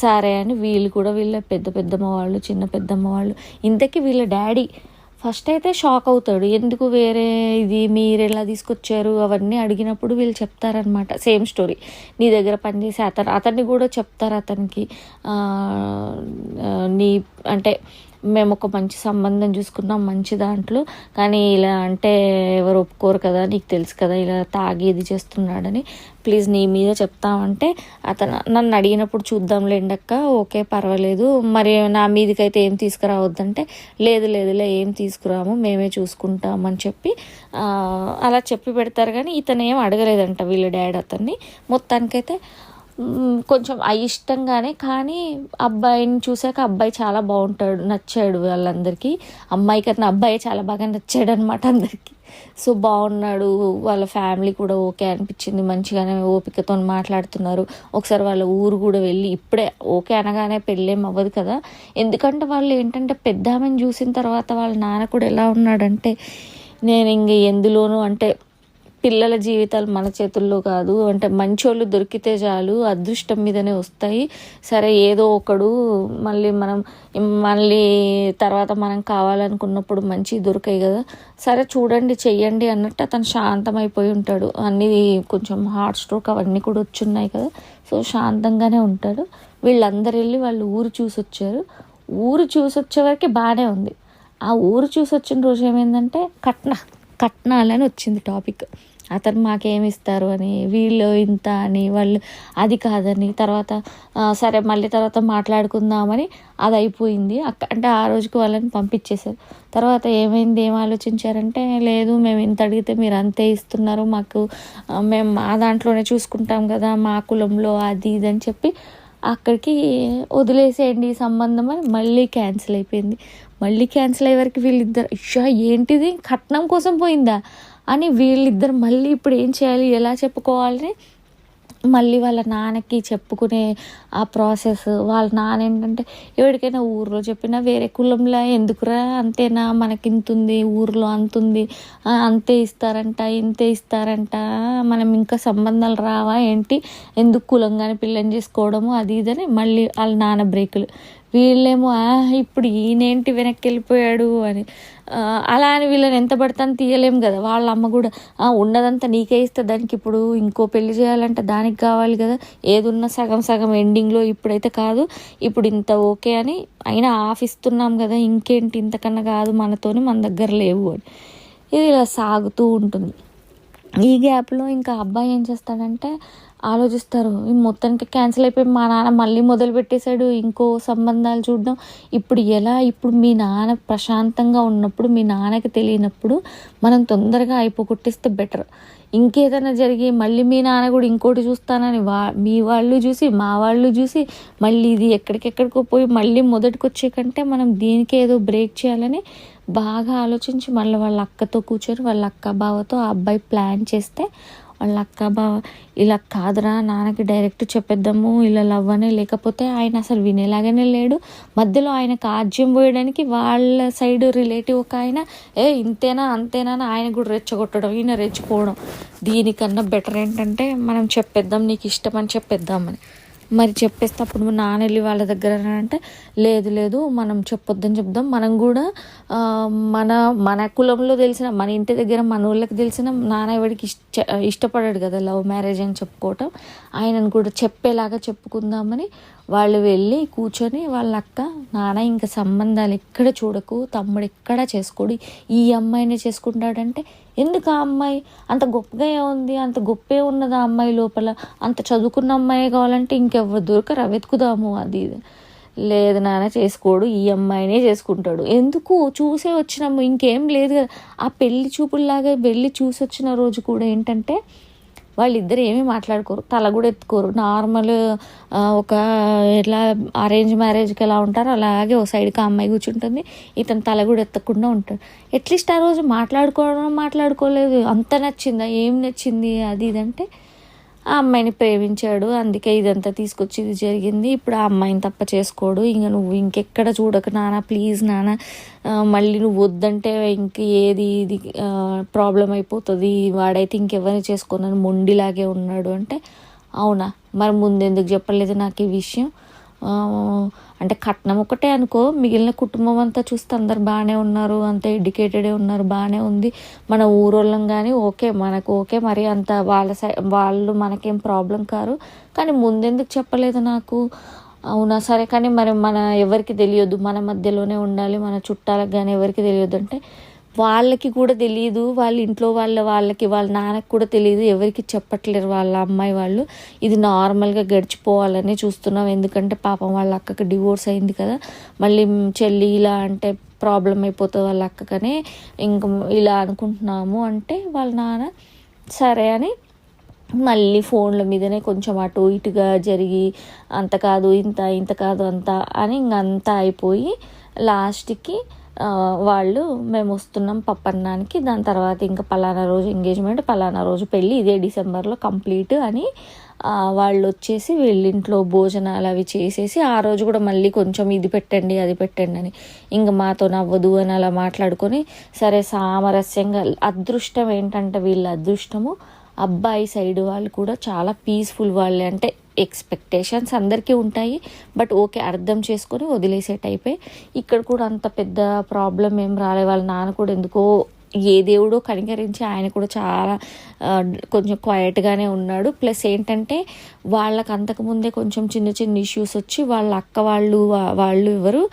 Speaker 2: సరే అని వీళ్ళు కూడా వీళ్ళ పెద్దమ్మ వాళ్ళు చిన్న పెద్దమ్మ వాళ్ళు. ఇంతకీ వీళ్ళ డాడీ ఫస్ట్ అయితే షాక్ అవుతాడు, ఎందుకు వేరే ఇది మీరు ఎలా తీసుకొచ్చారు అవన్నీ అడిగినప్పుడు వీళ్ళు చెప్తారనమాట సేమ్ స్టోరీ. నీ దగ్గర పనిచేసే అతన్ని కూడా చెప్తారు అతనికి, నీ అంటే మేము ఒక మంచి సంబంధం చూసుకున్నాం మంచి దాంట్లో, కానీ ఇలా అంటే ఎవరు ఒప్పుకోరు కదా, నీకు తెలుసు కదా ఇలా తాగి ఇది చేస్తున్నాడని, ప్లీజ్ నీ మీద చెప్తామంటే అతను నన్ను అడిగినప్పుడు చూద్దాంలేండి అక్క, ఓకే పర్వాలేదు, మరి నా మీదకైతే ఏం తీసుకురావద్దంటే లేదులే ఏం తీసుకురాము మేమే చూసుకుంటామని చెప్పి అలా చెప్పి పెడతారు. కానీ ఇతను ఏం అడగలేదంట వీళ్ళ డాడీ అతన్ని. మొత్తానికైతే కొంచెం అయిష్టంగానే, కానీ అబ్బాయిని చూసాక అబ్బాయి చాలా బాగుంటాడు, నచ్చాడు వాళ్ళందరికీ. అమ్మాయి కన్నా అబ్బాయి చాలా బాగా నచ్చాడు అనమాట అందరికీ. సో బాగున్నాడు, వాళ్ళ ఫ్యామిలీ కూడా ఓకే అనిపించింది, మంచిగానే ఓపికతో మాట్లాడుతున్నారు. ఒకసారి వాళ్ళ ఊరు కూడా వెళ్ళి, ఇప్పుడే ఓకే అనగానే పెళ్ళేం అవ్వదు కదా, ఎందుకంటే వాళ్ళు ఏంటంటే పెద్ద ఆమెను చూసిన తర్వాత వాళ్ళ నాన్న కూడా ఎలా ఉన్నాడంటే, నేను ఇంక ఎందులోనూ అంటే పిల్లల జీవితాలు మన చేతుల్లో కాదు, అంటే మంచోళ్ళు దొరికితే చాలు, అదృష్టం మీదనే వస్తాయి, సరే ఏదో ఒకడు మళ్ళీ తర్వాత మనం కావాలనుకున్నప్పుడు మంచి దొరికాయి కదా, సరే చూడండి చెయ్యండి అన్నట్టు అతను శాంతమైపోయి ఉంటాడు. అన్నీ కొంచెం హార్ట్ స్ట్రోక్ అవన్నీ కూడా వచ్చున్నాయి కదా, సో శాంతంగానే ఉంటాడు. వీళ్ళందరూ వెళ్ళి వాళ్ళు ఊరు చూసి వచ్చారు. ఊరు చూసి వచ్చే వరకు బాగానే ఉంది. ఆ ఊరు చూసి వచ్చిన రోజు ఏమైందంటే కట్నాలని వచ్చింది టాపిక్. అతను మాకేమిస్తారు అని, వీళ్ళు ఇంత అని, వాళ్ళు అది కాదని, తర్వాత సరే మళ్ళీ తర్వాత మాట్లాడుకుందామని అది అయిపోయింది. అంటే ఆ రోజుకి వాళ్ళని పంపించేశారు. తర్వాత ఏమైంది, ఏం ఆలోచించారంటే, లేదు మేము ఇంత అడిగితే మీరు అంతే ఇస్తున్నారు మాకు, మేము మా దాంట్లోనే చూసుకుంటాం కదా మా కులంలో అది ఇది అని చెప్పి అక్కడికి వదిలేసేయండి ఈ సంబంధం అని మళ్ళీ క్యాన్సిల్ అయిపోయింది. మళ్ళీ క్యాన్సిల్ అయ్యే వరకు వీళ్ళిద్దరు ఏంటిది కట్నం కోసం పోయిందా అని వీళ్ళిద్దరు మళ్ళీ ఇప్పుడు ఏం చేయాలి, ఎలా చెప్పుకోవాలని మళ్ళీ వాళ్ళ నాన్నకి చెప్పుకునే ఆ ప్రాసెస్. వాళ్ళ నాన్న ఏంటంటే, ఎవరికైనా ఊర్లో చెప్పినా వేరే కులంలో ఎందుకురా, అంతేనా మనకింతుంది ఊర్లో అంతుంది, అంతే ఇస్తారంట ఇంతే ఇస్తారంట, మనం ఇంకా సంబంధాలు రావా ఏంటి, ఎందుకు కులంగానే పిల్లని చేసుకోవడము అది ఇదని మళ్ళీ వాళ్ళ నాన్న బ్రేకులు. వీళ్ళేమో ఇప్పుడు ఈయనేంటి వెనక్కి వెళ్ళిపోయాడు అని, అలా అని వీళ్ళని ఎంత పడతాను తీయలేము కదా. వాళ్ళ అమ్మ కూడా ఉన్నదంతా నీకే ఇస్తే దానికి ఇప్పుడు ఇంకో పెళ్లి చేయాలంటే దానికి కావాలి కదా, ఏదున్నా సగం ఎండింగ్లో, ఇప్పుడైతే కాదు, ఇప్పుడు ఇంత ఓకే అని అయినా ఇస్తున్నాం కదా, ఇంకేంటి ఇంతకన్నా కాదు మనతోని, మన దగ్గర లేవు అని ఇది ఇలా సాగుతూ ఉంటుంది. ఈ గ్యాప్లో ఇంకా అబ్బాయి ఏం చేస్తాడంటే, ఆలోచిస్తారు మొత్తానికి క్యాన్సిల్ అయిపోయి మా నాన్న మళ్ళీ మొదలు పెట్టేశాడు ఇంకో సంబంధాలు చూడడం, ఇప్పుడు ఎలా, ఇప్పుడు మీ నాన్న ప్రశాంతంగా ఉన్నప్పుడు, మీ నాన్నకి తెలియనప్పుడు మనం తొందరగా అయిపోగొట్టేస్తే బెటర్. ఇంకేదైనా జరిగి మళ్ళీ మీ నాన్న కూడా ఇంకోటి చూస్తానని మీ వాళ్ళు చూసి మా వాళ్ళు చూసి మళ్ళీ ఇది ఎక్కడికెక్కడికో పోయి మళ్ళీ మొదటికి వచ్చే కంటే మనం దీనికి ఏదో బ్రేక్ చేయాలని బాగా ఆలోచించి మళ్ళీ వాళ్ళ అక్కతో కూర్చొని వాళ్ళ అక్క బావతో ఆ అబ్బాయి ప్లాన్ చేస్తే, వాళ్ళ అక్క బావ ఇలా కాదురా నాన్నకి డైరెక్ట్ చెప్పేద్దాము ఇలా లవ్ అనే, లేకపోతే ఆయన అసలు వినేలాగానే లేడు, మధ్యలో ఆయనకు ఆజ్యం పోయడానికి వాళ్ళ సైడ్ రిలేటివ్ ఒక ఆయన ఇంతేనా అంతేనా అని ఆయన కూడా రెచ్చగొట్టడం, ఈయన రెచ్చిపోవడం. దీనికన్నా బెటర్ ఏంటంటే మనం చెప్పేద్దాం నీకు ఇష్టం అని చెప్పేద్దామని. మరి చెప్పేస్తే అప్పుడు నాన్న వెళ్ళి వాళ్ళ దగ్గర అంటే, లేదు మనం చెప్పొద్దని చెప్దాం, మనం కూడా మన కులంలో తెలిసిన, మన ఇంటి దగ్గర మన ఊళ్ళకి తెలిసిన నాన్న ఎవరికి ఇష్టపడాడు కదా లవ్ మ్యారేజ్ అని చెప్పుకోవటం, ఆయనను కూడా చెప్పేలాగా చెప్పుకుందామని వాళ్ళు వెళ్ళి కూర్చొని వాళ్ళ అక్క, నాన్న ఇంకా సంబంధాలు ఎక్కడ చూడకు, తమ్ముడు ఎక్కడా చేసుకోడు, ఈ అమ్మాయినే చేసుకుంటాడంటే ఎందుకు ఆ అమ్మాయి అంత గొప్పగా ఏముంది, అంత గొప్పే ఉన్నది ఆ అమ్మాయి లోపల, అంత చదువుకున్న అమ్మాయి కావాలంటే ఇంకెవరు దొరకరా, వెతుకుదాము అది ఇది. లేదు నాన్న చేసుకోడు, ఈ అమ్మాయినే చేసుకుంటాడు. ఎందుకు చూసే వచ్చినాము, ఇంకేం లేదు కదా. ఆ పెళ్లి చూపుల్లాగా వెళ్ళి చూసి వచ్చిన రోజు కూడా ఏంటంటే వాళ్ళిద్దరు ఏమీ మాట్లాడుకోరు, తల కూడా ఎత్తుకోరు. నార్మల్ ఒక ఎట్లా అరేంజ్ మ్యారేజ్కి ఎలా ఉంటారో అలాగే ఓ సైడ్కి ఆ అమ్మాయి కూర్చుంటుంది, ఇతను తల కూడా ఎత్తకుండా ఉంటాడు. అట్లీస్ట్ ఆ రోజు మాట్లాడుకోలేదు. అంత నచ్చిందా, ఏం నచ్చింది అది ఇదంటే ఆ అమ్మాయిని ప్రేమించాడు, అందుకే ఇదంతా తీసుకొచ్చి ఇది జరిగింది, ఇప్పుడు ఆ అమ్మాయిని తప్ప చేసుకోడు, ఇంకా నువ్వు ఇంకెక్కడ చూడక నాన్న, ప్లీజ్ నాన్న, మళ్ళీ నువ్వు వద్దంటే ఇంక ఏది ఇది ప్రాబ్లం అయిపోతుంది, వాడైతే ఇంకెవరిని చేసుకోనని మొండిలాగే ఉన్నాడు అంటే, అవునా మరి ముందెందుకు చెప్పలేదు నాకు ఈ విషయం. అంటే కట్నం ఒకటే అనుకో, మిగిలిన కుటుంబం అంతా చూస్తే అందరు బాగానే ఉన్నారు, అంత ఎడ్యుకేటెడే ఉన్నారు, బాగానే ఉంది, మన ఊరోళ్ళం కానీ మనకు మరి అంత వాళ్ళు మనకేం ప్రాబ్లం కారు, కానీ ముందెందుకు చెప్పలేదు నాకు. అవునా సరే, కానీ మరి మన ఎవరికి తెలియదు, మన మధ్యలోనే ఉండాలి, మన చుట్టాలకు కానీ ఎవరికి తెలియదు అంటే, వాళ్ళకి కూడా తెలియదు, వాళ్ళ ఇంట్లో వాళ్ళకి వాళ్ళ నాన్నకి కూడా తెలియదు, ఎవరికి చెప్పట్లేరు వాళ్ళ అమ్మాయి వాళ్ళు. ఇది నార్మల్గా గడిచిపోవాలని చూస్తున్నాం, ఎందుకంటే పాపం వాళ్ళ అక్కకి డివోర్స్ అయింది కదా, మళ్ళీ చెల్లి ఇలా అంటే ప్రాబ్లం అయిపోతుంది వాళ్ళ అక్కకనే ఇంక ఇలా అనుకుంటున్నాము అంటే, వాళ్ళ నాన్న సరే అని మళ్ళీ ఫోన్ల మీదనే కొంచెం అటు ఇటుగా జరిగి అంత కాదు ఇంత కాదు అంత అని ఇంకంతా అయిపోయి లాస్ట్కి వాళ్ళు మేము వస్తున్నాం పప్పన్నానికి, దాని తర్వాత ఇంకా పలానా రోజు ఎంగేజ్మెంట్, పలానా రోజు పెళ్ళి, ఇదే డిసెంబర్లో కంప్లీట్ అని వాళ్ళు వచ్చేసి వీళ్ళింట్లో భోజనాలు అవి చేసేసి ఆ రోజు కూడా మళ్ళీ కొంచెం ఇది పెట్టండి అది పెట్టండి అని ఇంకా మాతో నవ్వదు అని అలా మాట్లాడుకొని సరే సామరస్యంగా. అదృష్టం ఏంటంటే వీళ్ళ అదృష్టము అబ్బాయి సైడ్ వాళ్ళు కూడా చాలా పీస్ఫుల్ వాళ్ళే, అంటే ఎక్స్పెక్టేషన్స్ అందరికీ ఉంటాయి, బట్ ఓకే అర్థం చేసుకొని వదిలేసే టైపే. ఇక్కడ కూడా అంత పెద్ద ప్రాబ్లం ఏం రాలే, వాళ్ళ నాన్న కూడా ఎందుకో ఏ దేవుడో కనికరించి ఆయన కూడా చాలా కొంచెం క్వైట్గానే ఉన్నాడు. ప్లస్ ఏంటంటే వాళ్ళకి అంతకుముందే కొంచెం చిన్న చిన్న ఇష్యూస్ వచ్చి వాళ్ళ అక్క వాళ్ళు ఎవరు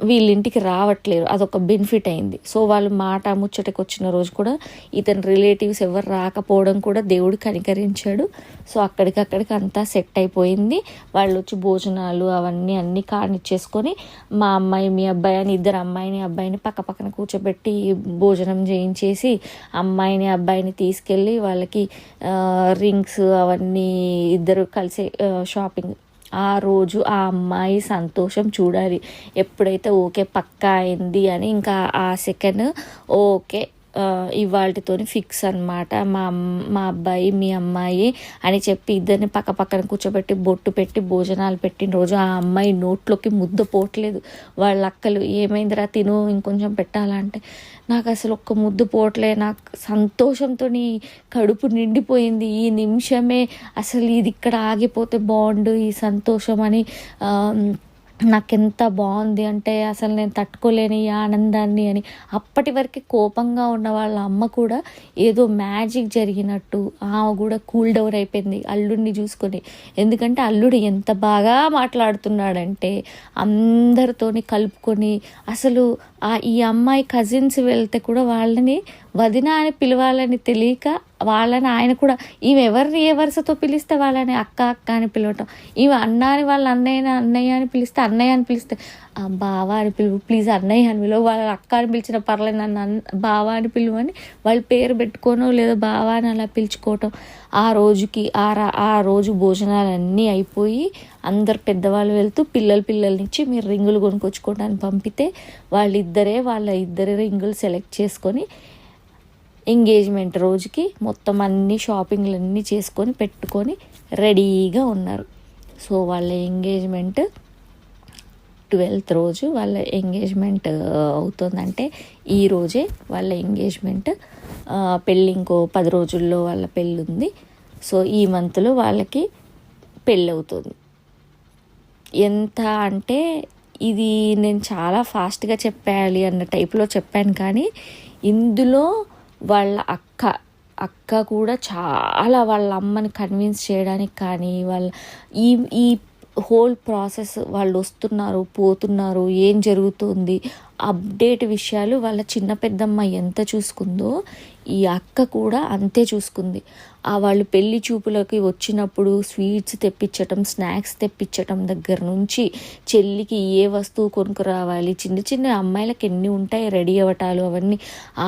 Speaker 2: వీళ్ళింటికి రావట్లేరు, అదొక బెనిఫిట్ అయింది. సో వాళ్ళు మాట ముచ్చటకి వచ్చిన రోజు కూడా ఇతని రిలేటివ్స్ ఎవరు రాకపోవడం కూడా దేవుడు కనికరించాడు. సో అక్కడికక్కడికి అంతా సెట్ అయిపోయింది. వాళ్ళు వచ్చి భోజనాలు అన్నీ కానిచ్చేసుకొని మా అమ్మాయి మీ అబ్బాయి అని ఇద్దరు అబ్బాయిని పక్కన కూర్చోబెట్టి భోజనం చేయించేసి అమ్మాయిని అబ్బాయిని తీసుకెళ్ళి వాళ్ళకి రింగ్స్ అవన్నీ ఇద్దరు కలిసి షాపింగ్. ఆ రోజు ఆ అమ్మాయి సంతోషం చూడాలి, ఎప్పుడైతే ఓకే పక్కా అయింది అని ఇంకా ఆ సెకండ్ ఓకే ఇవాళతోని ఫిక్స్ అనమాట, మా అబ్బాయి మీ అమ్మాయి అని చెప్పి ఇద్దరిని పక్కన కూర్చోబెట్టి బొట్టు పెట్టి భోజనాలు పెట్టిన రోజు ఆ అమ్మాయి నోట్లోకి ముద్ద పోవట్లేదు. వాళ్ళ అక్కలు ఏమైందిరా తిను ఇంకొంచెం పెట్టాలంటే నాకు అసలు ఒక్క ముద్దు పోవట్లే, నాకు సంతోషంతో కడుపు నిండిపోయింది ఈ నిమిషమే, అసలు ఇది ఇక్కడ ఆగిపోతే బాగుండు ఈ సంతోషం అని నాకెంత బాగుంది అంటే అసలు నేను తట్టుకోలేని ఈ ఆనందాన్ని అని. అప్పటి వరకు కోపంగా ఉన్న వాళ్ళ అమ్మ కూడా ఏదో మ్యాజిక్ జరిగినట్టు ఆమె కూడా కూల్ డౌన్ అయిపోయింది అల్లుడిని చూసుకొని. ఎందుకంటే అల్లుడు ఎంత బాగా మాట్లాడుతున్నాడంటే అందరితోని కలుపుకొని, అసలు ఈ అమ్మాయి కజిన్స్ వెళ్తే కూడా వాళ్ళని వదిన అని పిలవాలని తెలియక వాళ్ళని ఆయన కూడా ఈమె ఎవరిని ఏ వరుసతో పిలిస్తే వాళ్ళని అక్క అని పిలవటం, ఈమె అన్న అని వాళ్ళ అన్నయ్య అని పిలిస్తే అన్నయ్య అని పిలిస్తే బావ అని పిలువు ప్లీజ్ అన్నయ్య అని పిలువు, వాళ్ళ అక్క అని పిలిచిన పర్లేదు నన్ను బావ అని పిలువని వాళ్ళు పేరు పెట్టుకోనో లేదా బావ అని అలా పిలుచుకోవటం. ఆ రోజుకి ఆ రోజు భోజనాలన్నీ అయిపోయి అందరు పెద్దవాళ్ళు వెళ్తూ పిల్లలనిచ్చి మీరు రింగులు కొనుక్కొచ్చుకోవడానికి పంపితే వాళ్ళ ఇద్దరే రింగులు సెలెక్ట్ చేసుకొని ఎంగేజ్మెంట్ రోజుకి మొత్తం అన్ని షాపింగ్లు అన్నీ చేసుకొని పెట్టుకొని రెడీగా ఉన్నారు. సో వాళ్ళ ఎంగేజ్మెంట్ 12th రోజు వాళ్ళ ఎంగేజ్మెంట్ అవుతుందంటే ఈరోజే వాళ్ళ ఎంగేజ్మెంట్, పెళ్ళి ఇంకో 10 రోజుల్లో వాళ్ళ పెళ్ళి ఉంది. సో ఈ మంత్లో వాళ్ళకి పెళ్ళి అవుతుంది. ఎంత అంటే ఇది నేను చాలా ఫాస్ట్గా చెప్పేయాలి అన్న టైప్లో చెప్పాను, కానీ ఇందులో వాళ్ళ అక్క కూడా చాలా వాళ్ళ అమ్మని కన్విన్స్ చేయడానికి కానీ వాళ్ళ ఈ హోల్ ప్రాసెస్ వాళ్ళు వస్తున్నారు పోతున్నారు ఏం జరుగుతుంది అప్డేట్ విషయాలు వాళ్ళ చిన్న పెద్దమ్మ ఎంత చూసుకుందో ఈ అక్క కూడా అంతే చూసుకుంది. వాళ్ళు పెళ్లి చూపులకి వచ్చినప్పుడు స్వీట్స్ తెప్పించటం, స్నాక్స్ తెప్పించటం దగ్గర నుంచి చెల్లికి ఏ వస్తువు కొనుక్కు రావాలి, చిన్న చిన్న అమ్మాయిలకు ఎన్ని ఉంటాయి రెడీ అవ్వటాలు, అవన్నీ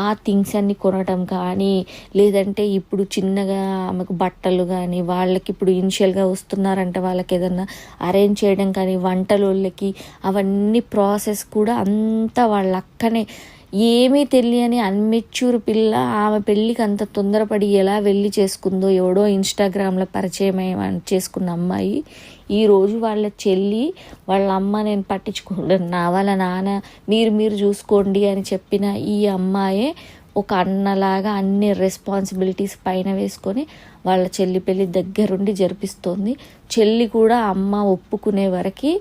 Speaker 2: ఆ థింగ్స్ అన్నీ కొనటం కానీ, లేదంటే ఇప్పుడు చిన్నగా ఆమెకు బట్టలు కానీ, వాళ్ళకి ఇప్పుడు ఇనిషియల్గా వస్తున్నారంటే వాళ్ళకి ఏదన్నా అరేంజ్ చేయడం కానీ, వంటలోళ్ళకి అవన్నీ ప్రాసెస్ కూడా అంతా వాళ్ళ అక్కనే. ఏమీ తెలియని అన్మెచ్యూర్ పిల్ల ఆమె పెళ్ళికి అంత తొందరపడి ఎలా వెళ్ళి చేసుకుందో, ఎవడో ఇన్స్టాగ్రామ్లో పరిచయం చేసుకున్న అమ్మాయి ఈరోజు వాళ్ళ చెల్లి వాళ్ళ అమ్మ నేను పట్టించుకోలేను, వాళ్ళ నాన్న మీరు చూసుకోండి అని చెప్పిన ఈ అమ్మాయే ఒక అన్నలాగా అన్ని రెస్పాన్సిబిలిటీస్ పైన వేసుకొని వాళ్ళ చెల్లి పెళ్ళి దగ్గరుండి జరిపిస్తోంది. చెల్లి కూడా అమ్మ ఒప్పుకునే వరకు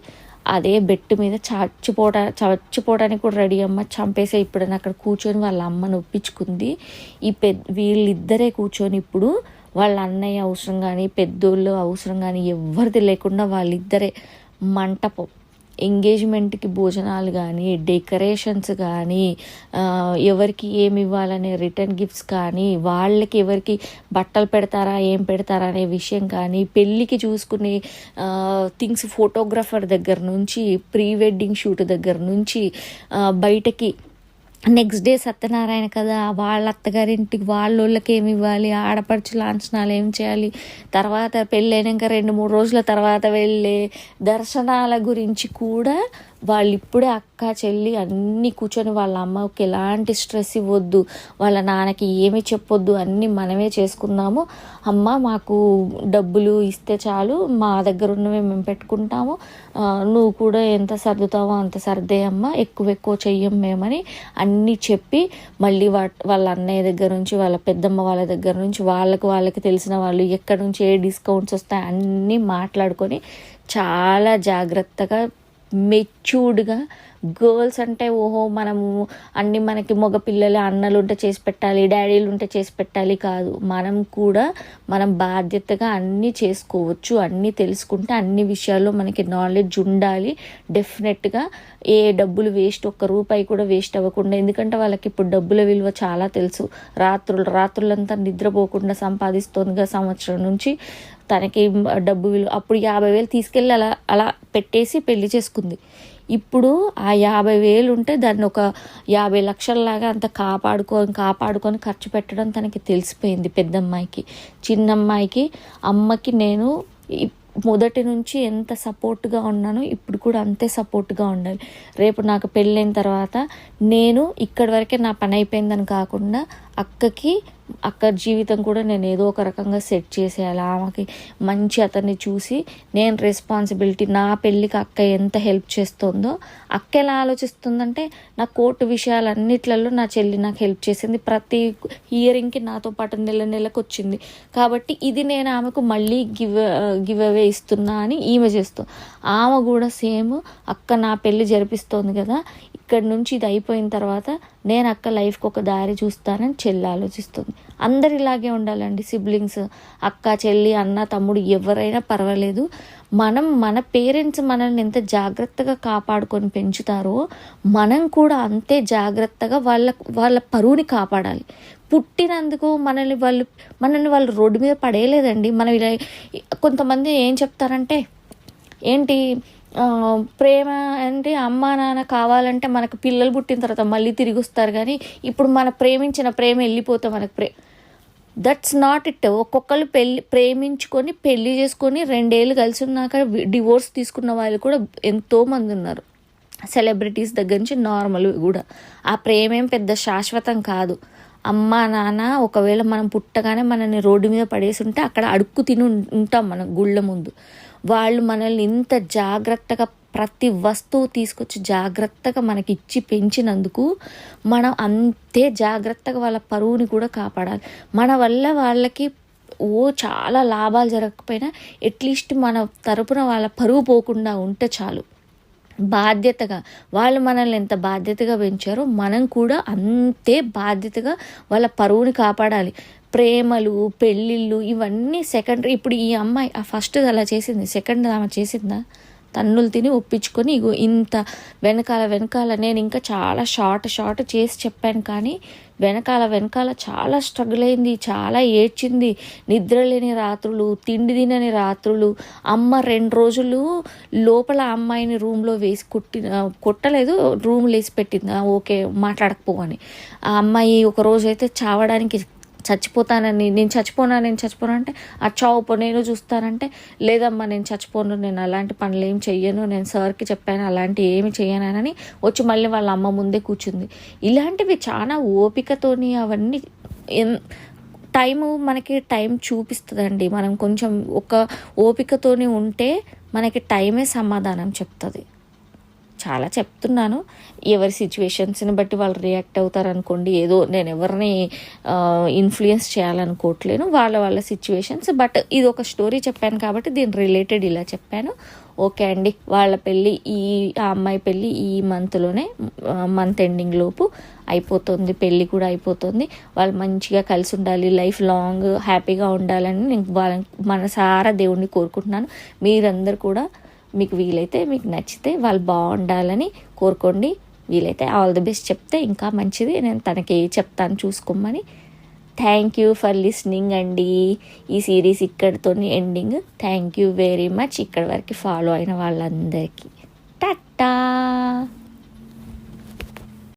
Speaker 2: అదే బెట్టు మీద చచ్చిపోవడానికి కూడా రెడీ. అమ్మ చంపేసే ఇప్పుడని అక్కడ కూర్చొని వాళ్ళ అమ్మను ఒప్పించుకుంది. వీళ్ళిద్దరే కూర్చొని ఇప్పుడు వాళ్ళ అన్నయ్య అవసరం కానీ, పెద్దోళ్ళు అవసరం కానీ ఎవరిది లేకుండా వాళ్ళిద్దరే మంటపం, ఎంగేజ్మెంట్కి భోజనాలు కానీ, డెకరేషన్స్ కానీ, ఎవరికి ఏమి ఇవ్వాలనే రిటర్న్ గిఫ్ట్స్ కానీ, వాళ్ళకి ఎవరికి బట్టలు పెడతారా ఏం పెడతారా అనే విషయం కానీ, పెళ్ళికి చూసుకునే థింగ్స్, ఫోటోగ్రాఫర్ దగ్గర నుంచి, ప్రీ వెడ్డింగ్ షూట్ దగ్గర నుంచి, బయటకి నెక్స్ట్ డే సత్యనారాయణ కదా వాళ్ళ అత్తగారింటికి వాళ్ళకి ఏమి ఇవ్వాలి, ఆడపడుచు లాంఛనాలు ఏం చేయాలి, తర్వాత పెళ్ళైనాక 2-3 రోజుల తర్వాత వెళ్ళే దర్శనాల గురించి కూడా వాళ్ళు ఇప్పుడే అక్క చెల్లి అన్నీ కూర్చొని వాళ్ళ అమ్మకి ఎలాంటి స్ట్రెస్ ఇవ్వద్దు, వాళ్ళ నాన్నకి ఏమి చెప్పొద్దు, అన్నీ మనమే చేసుకున్నాము, అమ్మ మాకు డబ్బులు ఇస్తే చాలు, మా దగ్గర ఉన్నవి మేము పెట్టుకుంటాము, నువ్వు కూడా ఎంత సర్దుతావో అంత సర్దే అమ్మ, ఎక్కువ చెయ్యం మేమని అన్నీ చెప్పి మళ్ళీ వాళ్ళ అన్నయ్య దగ్గర నుంచి, వాళ్ళ పెద్దమ్మ వాళ్ళ దగ్గర నుంచి, వాళ్ళకి తెలిసిన వాళ్ళు ఎక్కడి నుంచి ఏ డిస్కౌంట్స్ వస్తాయి అన్నీ మాట్లాడుకొని చాలా జాగ్రత్తగా మెచ్యూర్డ్గా, గర్ల్స్ అంటే ఓహో మనము అన్ని మనకి మగ పిల్లలు అన్నలు ఉంటే చేసి పెట్టాలి, డాడీలు ఉంటే చేసి పెట్టాలి కాదు, మనం బాధ్యతగా అన్నీ చేసుకోవచ్చు, అన్నీ తెలుసుకుంటే అన్ని విషయాల్లో మనకి నాలెడ్జ్ ఉండాలి. డెఫినెట్గా ఏ డబ్బులు వేస్ట్, ఒక్క రూపాయి కూడా వేస్ట్ అవ్వకుండా, ఎందుకంటే వాళ్ళకి ఇప్పుడు డబ్బుల విలువ చాలా తెలుసు. రాత్రులంతా నిద్రపోకుండా సంపాదిస్తోందిగా సంవత్సరం నుంచి, తనకి డబ్బు విలువ. అప్పుడు 50,000 తీసుకెళ్ళి అలా పెట్టేసి పెళ్లి చేసుకుంది. ఇప్పుడు ఆ 50,000 ఉంటే దాన్ని ఒక 50 లక్షలలాగా అంత కాపాడుకొని ఖర్చు పెట్టడం తనకి తెలిసిపోయింది. పెద్దమ్మాయికి, చిన్నమ్మాయికి, అమ్మకి నేను మొదటి నుంచి ఎంత సపోర్ట్గా ఉన్నానో ఇప్పుడు కూడా అంతే సపోర్ట్గా ఉండాలి. రేపు నాకు పెళ్ళైన తర్వాత నేను ఇక్కడి వరకే నా పని అయిపోయిందని కాకుండా అక్క జీవితం కూడా నేను ఏదో ఒక రకంగా సెట్ చేసేయాలి. ఆమెకి మంచి అతన్ని చూసి నేను రెస్పాన్సిబిలిటీ, నా పెళ్ళికి అక్క ఎంత హెల్ప్ చేస్తుందో, అక్క ఎలా ఆలోచిస్తుందంటే నా కోర్టు విషయాలన్నిట్లలో నా చెల్లి నాకు హెల్ప్ చేసింది, ప్రతి హియరింగ్కి నాతో పాటు నెలకు వచ్చింది, కాబట్టి ఇది నేను ఆమెకు మళ్ళీ గివ్ అవే ఇస్తున్నా అని ఈమె చేస్తాం. ఆమె కూడా సేమ్ అక్క నా పెళ్ళి జరిపిస్తోంది కదా, ఇక్కడి నుంచి ఇది అయిపోయిన తర్వాత నేను అక్క లైఫ్కి ఒక దారి చూస్తానని చెల్లి ఆలోచిస్తుంది. అందరు ఇలాగే ఉండాలండి, సిబ్లింగ్స్, అక్క చెల్లి అన్న తమ్ముడు ఎవరైనా పర్వాలేదు. మన పేరెంట్స్ మనల్ని ఎంత జాగ్రత్తగా కాపాడుకొని పెంచుతారో మనం కూడా అంతే జాగ్రత్తగా వాళ్ళ పరువుని కాపాడాలి. పుట్టినందుకు మనల్ని వాళ్ళు రోడ్డు మీద పడేయలేదండి. మనం ఇలా కొంతమంది ఏం చెప్తారంటే, ఏంటి ప్రేమ అంటే అమ్మా నాన్న కావాలంటే మనకు పిల్లలు పుట్టిన తర్వాత మళ్ళీ తిరిగి వస్తారు, కానీ ఇప్పుడు మన ప్రేమించిన ప్రేమ వెళ్ళిపోతాం మనకు దట్స్ నాట్ ఇట్. ఒక్కొక్కరు ప్రేమించుకొని పెళ్లి చేసుకొని 2 ఏళ్ళు కలిసి ఉన్నాక డివోర్స్ తీసుకున్న వాళ్ళు కూడా ఎంతోమంది ఉన్నారు. సెలబ్రిటీస్ దగ్గర నుంచి నార్మల్ కూడా. ఆ ప్రేమేం పెద్ద శాశ్వతం కాదు. అమ్మ నాన్న ఒకవేళ మనం పుట్టగానే మనల్ని రోడ్డు మీద పడేసి ఉంటే అక్కడ అడుక్కు తిని ఉంటాం మనం గుళ్ళ ముందు. వాళ్ళు మనల్ని ఇంత జాగ్రత్తగా ప్రతి వస్తువు తీసుకొచ్చి జాగ్రత్తగా మనకి ఇచ్చి పెంచినందుకు మనం అంతే జాగ్రత్తగా వాళ్ళ పరువుని కూడా కాపాడాలి. మన వల్ల వాళ్ళకి చాలా లాభాలు జరగకపోయినా అట్లీస్ట్ మన తరపున వాళ్ళ పరువు పోకుండా ఉంటే చాలు. బాధ్యతగా వాళ్ళు మనల్ని ఎంత బాధ్యతగా పెంచారో మనం కూడా అంతే బాధ్యతగా వాళ్ళ పరువుని కాపాడాలి. ప్రేమలు, పెళ్ళిళ్ళు ఇవన్నీ సెకండరీ. ఇప్పుడు ఈ అమ్మాయి ఫస్ట్ అలా చేసింది, సెకండ్ ఆమె చేసిందా? తన్నులు తిని ఒప్పించుకొని ఇగో ఇంత వెనకాల నేను ఇంకా చాలా షార్ట్ చేసి చెప్పాను, కానీ వెనకాల చాలా స్ట్రగుల్ అయింది, చాలా ఏడ్చింది. నిద్రలేని రాత్రులు, తిండి తినని రాత్రులు. అమ్మ 2 రోజులు లోపల అమ్మాయిని రూమ్లో వేసి కొట్టలేదు, రూమ్లో వేసి పెట్టింది. ఓకే మాట్లాడకపోవని. ఆ అమ్మాయి ఒక రోజు అయితే చావడానికి చచ్చిపోతానని, నేను చచ్చిపోనా అంటే ఆ చావుపో నేను చూస్తానంటే, లేదమ్మా నేను చచ్చిపోను, నేను అలాంటి పనులు ఏం చెయ్యను, నేను సార్కి చెప్పాను అలాంటి ఏమి చెయ్యనని వచ్చి మళ్ళీ వాళ్ళ అమ్మ ముందే కూర్చుంది. ఇలాంటివి చాలా ఓపికతోని అవన్నీ మనకి టైం చూపిస్తుందండి. మనం కొంచెం ఒక ఓపికతోని ఉంటే మనకి టైమే సమాధానం చెప్తుంది. చాలా చెప్తున్నాను, ఎవరి సిచ్యువేషన్స్ని బట్టి వాళ్ళు రియాక్ట్ అవుతారు అనుకోండి. ఏదో నేను ఎవరిని ఇన్ఫ్లుయెన్స్ చేయాలనుకోవట్లేను, వాళ్ళ సిచ్యువేషన్స్. బట్ ఇది ఒక స్టోరీ చెప్పాను కాబట్టి దీని రిలేటెడ్ ఇలా చెప్పాను. ఓకే అండి, వాళ్ళ పెళ్ళి ఆ అమ్మాయి పెళ్ళి ఈ మంత్ ఎండింగ్ లోపు అయిపోతుంది, పెళ్ళి కూడా అయిపోతుంది. వాళ్ళు మంచిగా కలిసి ఉండాలి, లైఫ్ లాంగ్ హ్యాపీగా ఉండాలని నేను వాళ్ళని మనసారా దేవుణ్ణి కోరుకుంటున్నాను. మీరందరూ కూడా మీకు వీలైతే, మీకు నచ్చితే వాళ్ళు బాగుండాలని కోరుకోండి. వీలైతే ఆల్ ది బెస్ట్ చెప్తే ఇంకా మంచిది. నేను తనకి చెప్తాను చూసుకోమని. థ్యాంక్ యూ ఫర్ లిస్నింగ్ అండి. ఈ సిరీస్ ఇక్కడితో ending. Thank you very much ఇక్కడ వరకు ఫాలో అయిన వాళ్ళందరికీ. టాటా.